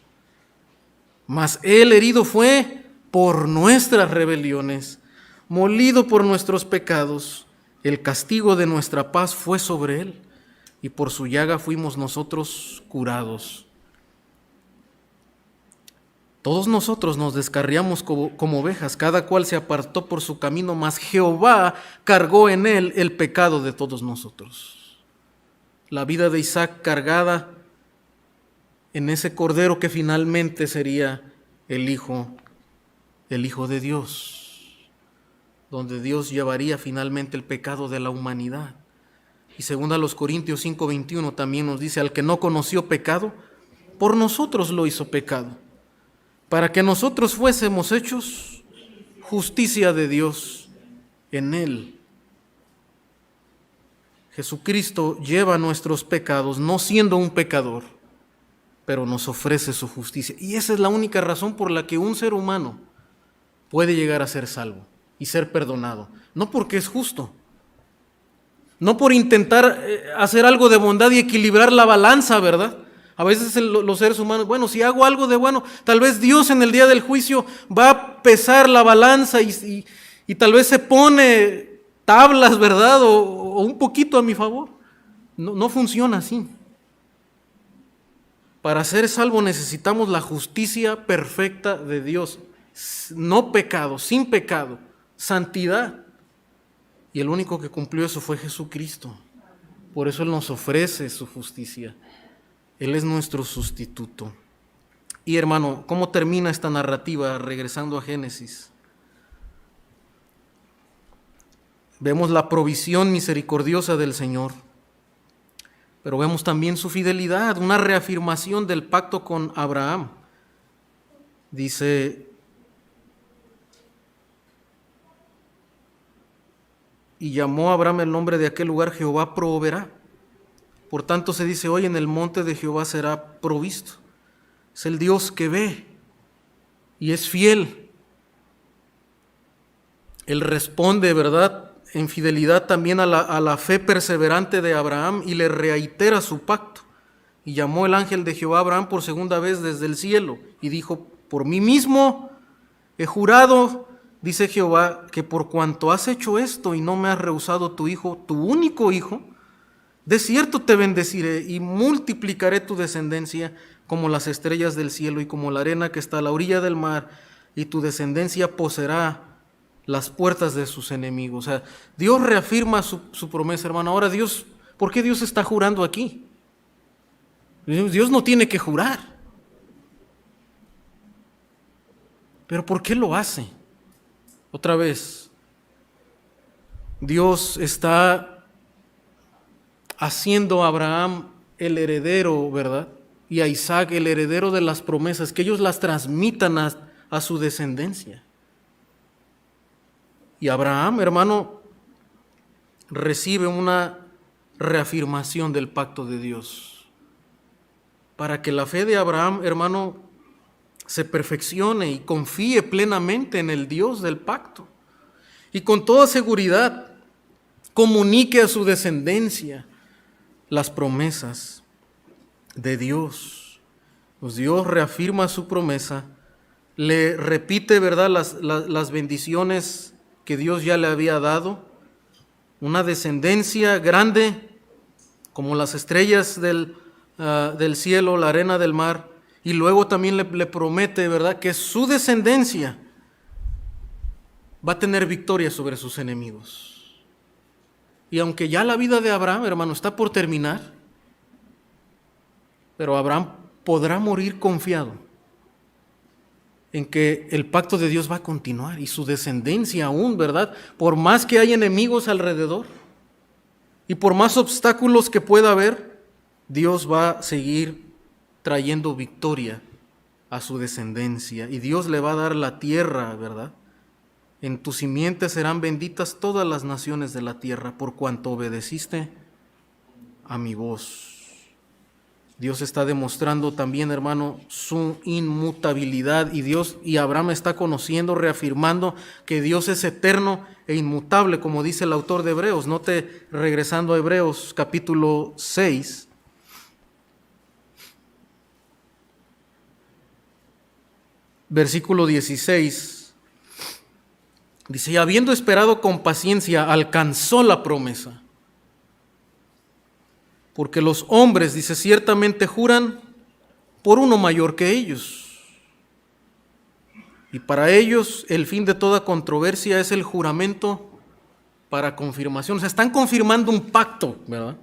Mas Él herido fue por nuestras rebeliones, molido por nuestros pecados. El castigo de nuestra paz fue sobre Él, y por su llaga fuimos nosotros curados. Todos nosotros nos descarriamos como ovejas, cada cual se apartó por su camino, mas Jehová cargó en él el pecado de todos nosotros. La vida de Isaac cargada en ese cordero que finalmente sería el Hijo de Dios, donde Dios llevaría finalmente el pecado de la humanidad. Y según a los Corintios 5:21 también nos dice: al que no conoció pecado, por nosotros lo hizo pecado, para que nosotros fuésemos hechos justicia de Dios en Él. Jesucristo lleva nuestros pecados, no siendo un pecador, pero nos ofrece su justicia. Y esa es la única razón por la que un ser humano puede llegar a ser salvo y ser perdonado. No porque es justo, no por intentar hacer algo de bondad y equilibrar la balanza, ¿verdad? A veces los seres humanos, bueno, si hago algo de bueno, tal vez Dios en el día del juicio va a pesar la balanza y tal vez se pone tablas, ¿verdad? O o un poquito a mi favor. No funciona así. Para ser salvo necesitamos la justicia perfecta de Dios. No pecado, sin pecado, santidad. Y el único que cumplió eso fue Jesucristo. Por eso Él nos ofrece su justicia. Él es nuestro sustituto. Y hermano, ¿cómo termina esta narrativa? Regresando a Génesis. Vemos la provisión misericordiosa del Señor, pero vemos también su fidelidad, una reafirmación del pacto con Abraham. Dice, y llamó a Abraham el nombre de aquel lugar, Jehová proveerá. Por tanto se dice hoy, en el monte de Jehová será provisto. Es el Dios que ve y es fiel. Él responde, ¿verdad?, en fidelidad también a la fe perseverante de Abraham y le reitera su pacto. Y llamó el ángel de Jehová a Abraham por segunda vez desde el cielo y dijo, por mí mismo he jurado, dice Jehová, que por cuanto has hecho esto y no me has rehusado tu hijo, tu único hijo, de cierto te bendeciré y multiplicaré tu descendencia como las estrellas del cielo y como la arena que está a la orilla del mar, y tu descendencia poseerá las puertas de sus enemigos. O sea, Dios reafirma su promesa, hermano. Ahora Dios, ¿por qué Dios está jurando aquí? Dios no tiene que jurar. Pero ¿por qué lo hace? Otra vez, Dios está haciendo a Abraham el heredero, ¿verdad? Y a Isaac el heredero de las promesas, que ellos las transmitan a su descendencia. Y Abraham, hermano, recibe una reafirmación del pacto de Dios. Para que la fe de Abraham, hermano, se perfeccione y confíe plenamente en el Dios del pacto. Y con toda seguridad comunique a su descendencia las promesas de Dios. Pues Dios reafirma su promesa, le repite, ¿verdad?, las bendiciones que Dios ya le había dado, una descendencia grande como las estrellas del cielo, la arena del mar, y luego también le promete, ¿verdad?, que su descendencia va a tener victoria sobre sus enemigos. Y aunque ya la vida de Abraham, hermano, está por terminar, pero Abraham podrá morir confiado en que el pacto de Dios va a continuar y su descendencia aún, ¿verdad? Por más que hay enemigos alrededor y por más obstáculos que pueda haber, Dios va a seguir trayendo victoria a su descendencia y Dios le va a dar la tierra, ¿verdad? En tu simiente serán benditas todas las naciones de la tierra por cuanto obedeciste a mi voz. Dios está demostrando también, hermano, su inmutabilidad y Abraham está conociendo, reafirmando que Dios es eterno e inmutable, como dice el autor de Hebreos. Note, regresando a Hebreos capítulo 6, versículo 16, dice, y habiendo esperado con paciencia, alcanzó la promesa. Porque los hombres, dice, ciertamente juran por uno mayor que ellos. Y para ellos el fin de toda controversia es el juramento para confirmación. O sea, están confirmando un pacto, ¿verdad?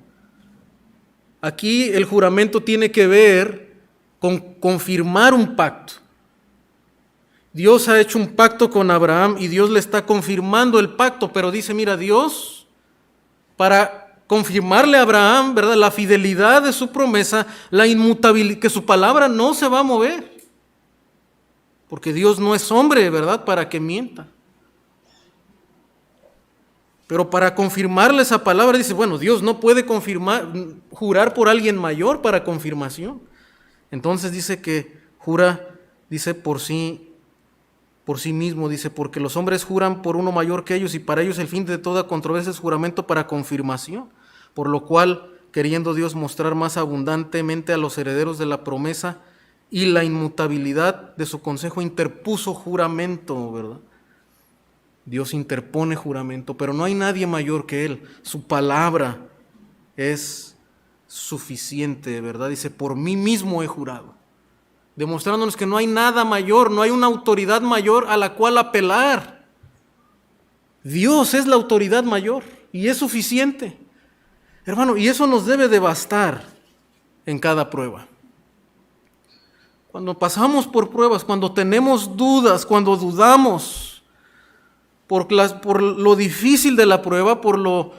Aquí el juramento tiene que ver con confirmar un pacto. Dios ha hecho un pacto con Abraham y Dios le está confirmando el pacto, pero dice, mira, Dios, para confirmarle a Abraham, ¿verdad?, la fidelidad de su promesa, la inmutabilidad, que su palabra no se va a mover. Porque Dios no es hombre, ¿verdad?, para que mienta. Pero para confirmarle esa palabra, dice, bueno, Dios no puede jurar por alguien mayor para confirmación. Entonces dice que jura, dice, por sí mismo, dice, porque los hombres juran por uno mayor que ellos y para ellos el fin de toda controversia es juramento para confirmación, por lo cual, queriendo Dios mostrar más abundantemente a los herederos de la promesa y la inmutabilidad de su consejo, interpuso juramento, ¿verdad? Dios interpone juramento, pero no hay nadie mayor que Él. Su palabra es suficiente, ¿verdad? Dice, por mí mismo he jurado, demostrándonos que no hay nada mayor, no hay una autoridad mayor a la cual apelar. Dios es la autoridad mayor y es suficiente. Hermano, y eso nos debe de bastar en cada prueba. Cuando pasamos por pruebas, cuando tenemos dudas, cuando dudamos por lo difícil de la prueba, por lo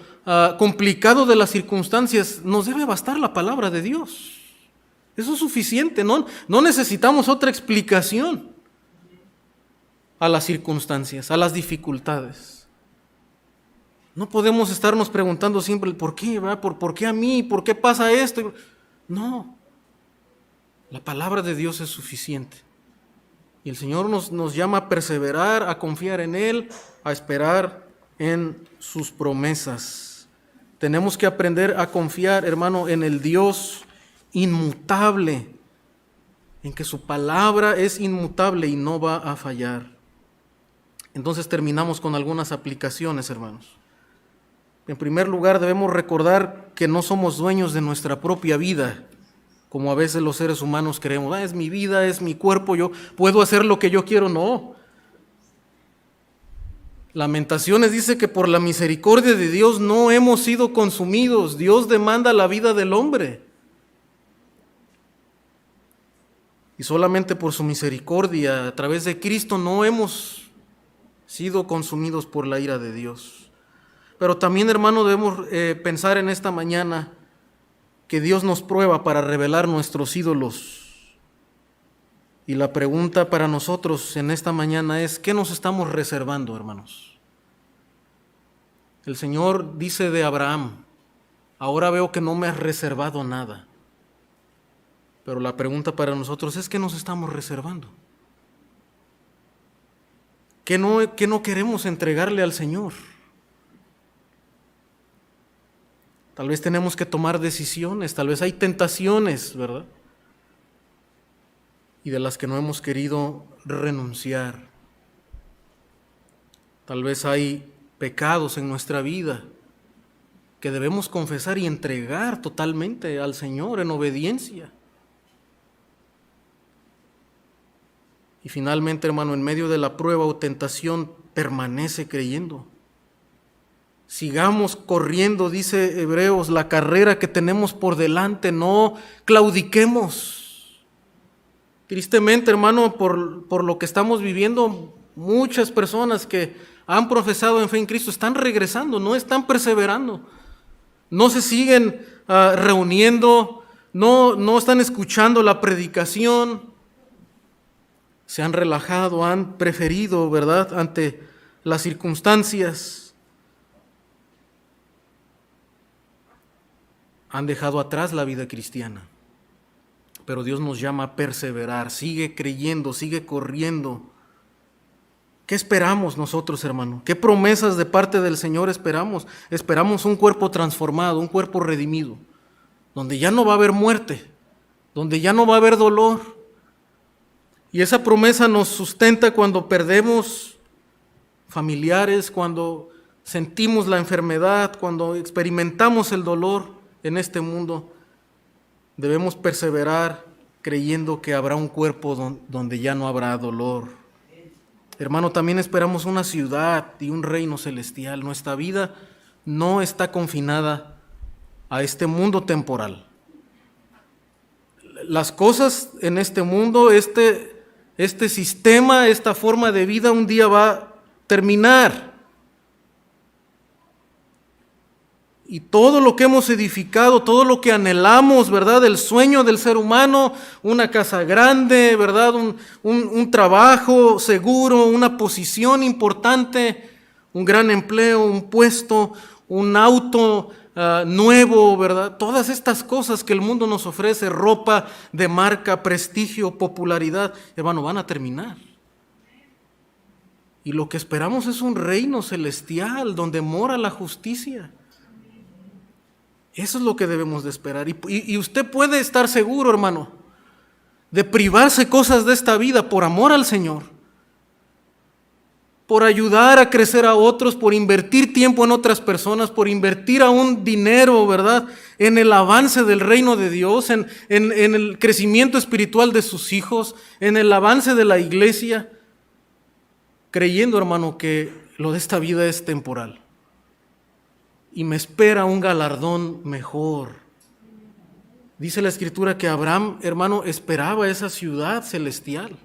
complicado de las circunstancias, nos debe bastar la palabra de Dios. Eso es suficiente, no necesitamos otra explicación a las circunstancias, a las dificultades. No podemos estarnos preguntando siempre, ¿por qué? ¿Por qué a mí? ¿Por qué pasa esto? No, la palabra de Dios es suficiente. Y el Señor nos llama a perseverar, a confiar en Él, a esperar en sus promesas. Tenemos que aprender a confiar, hermano, en el Dios inmutable, en que su palabra es inmutable y no va a fallar. Entonces terminamos con algunas aplicaciones, hermanos. En primer lugar, debemos recordar que no somos dueños de nuestra propia vida, como a veces los seres humanos creemos. Es mi vida, es mi cuerpo, yo puedo hacer lo que yo quiero. No. Lamentaciones dice que por la misericordia de Dios no hemos sido consumidos. Dios demanda la vida del hombre. Y solamente por su misericordia, a través de Cristo, no hemos sido consumidos por la ira de Dios. Pero también, hermano, debemos pensar en esta mañana que Dios nos prueba para revelar nuestros ídolos. Y la pregunta para nosotros en esta mañana es, ¿qué nos estamos reservando, hermanos? El Señor dice de Abraham, ahora veo que no me has reservado nada. Pero la pregunta para nosotros es, ¿qué nos estamos reservando? ¿Qué no queremos entregarle al Señor? Tal vez tenemos que tomar decisiones, tal vez hay tentaciones, ¿verdad? Y de las que no hemos querido renunciar. Tal vez hay pecados en nuestra vida que debemos confesar y entregar totalmente al Señor en obediencia. Y finalmente, hermano, en medio de la prueba o tentación, permanece creyendo. Sigamos corriendo, dice Hebreos, la carrera que tenemos por delante, no claudiquemos. Tristemente, hermano, por lo que estamos viviendo, muchas personas que han profesado en fe en Cristo están regresando, no están perseverando, no se siguen reuniendo, no están escuchando la predicación, se han relajado, han preferido, ¿verdad?, ante las circunstancias. Han dejado atrás la vida cristiana, pero Dios nos llama a perseverar, sigue creyendo, sigue corriendo. ¿Qué esperamos nosotros, hermano? ¿Qué promesas de parte del Señor esperamos? Esperamos un cuerpo transformado, un cuerpo redimido, donde ya no va a haber muerte, donde ya no va a haber dolor. Y esa promesa nos sustenta cuando perdemos familiares, cuando sentimos la enfermedad, cuando experimentamos el dolor. En este mundo debemos perseverar creyendo que habrá un cuerpo donde ya no habrá dolor. Hermano, también esperamos una ciudad y un reino celestial. Nuestra vida no está confinada a este mundo temporal. Las cosas en este mundo, este sistema, esta forma de vida un día va a terminar. Y todo lo que hemos edificado, todo lo que anhelamos, ¿verdad? El sueño del ser humano, una casa grande, ¿verdad? Un trabajo seguro, una posición importante, un gran empleo, un puesto, un auto nuevo, ¿verdad? Todas estas cosas que el mundo nos ofrece, ropa de marca, prestigio, popularidad, hermano, van a terminar. Y lo que esperamos es un reino celestial donde mora la justicia. Eso es lo que debemos de esperar. Y usted puede estar seguro, hermano, de privarse cosas de esta vida por amor al Señor, por ayudar a crecer a otros, por invertir tiempo en otras personas, por invertir aún dinero, ¿verdad?, en el avance del reino de Dios, en el crecimiento espiritual de sus hijos, en el avance de la iglesia, creyendo, hermano, que lo de esta vida es temporal y me espera un galardón mejor. Dice la Escritura que Abraham, hermano, esperaba esa ciudad celestial.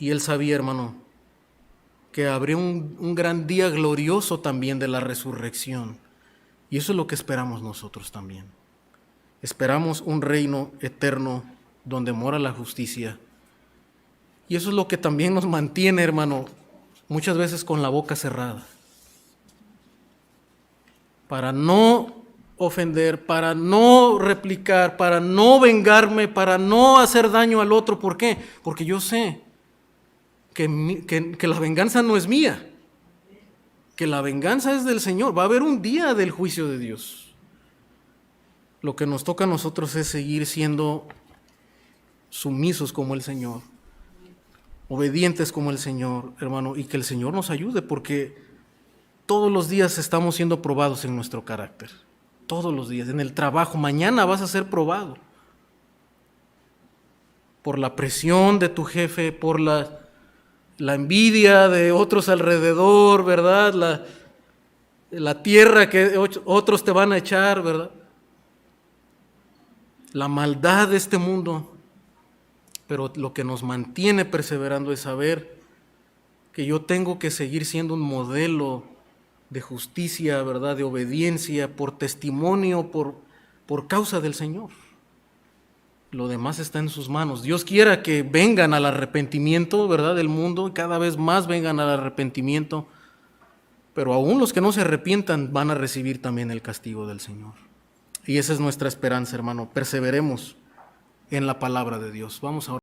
Y él sabía, hermano, que habría un gran día glorioso también de la resurrección. Y eso es lo que esperamos nosotros también. Esperamos un reino eterno donde mora la justicia. Y eso es lo que también nos mantiene, hermano, muchas veces con la boca cerrada. Para no ofender, para no replicar, para no vengarme, para no hacer daño al otro. ¿Por qué? Porque yo sé que la venganza no es mía, que la venganza es del Señor. Va a haber un día del juicio de Dios. Lo que nos toca a nosotros es seguir siendo sumisos como el Señor, obedientes como el Señor, hermano, y que el Señor nos ayude, porque todos los días estamos siendo probados en nuestro carácter. Todos los días, en el trabajo, mañana vas a ser probado por la presión de tu jefe, por la envidia de otros alrededor, ¿verdad? La tierra que otros te van a echar, ¿verdad? La maldad de este mundo. Pero lo que nos mantiene perseverando es saber que yo tengo que seguir siendo un modelo de justicia, ¿verdad?, de obediencia, por testimonio, por causa del Señor. Lo demás está en sus manos. Dios quiera que vengan al arrepentimiento, ¿verdad?, del mundo, cada vez más vengan al arrepentimiento, pero aún los que no se arrepientan van a recibir también el castigo del Señor. Y esa es nuestra esperanza, hermano. Perseveremos en la palabra de Dios. Vamos a orar.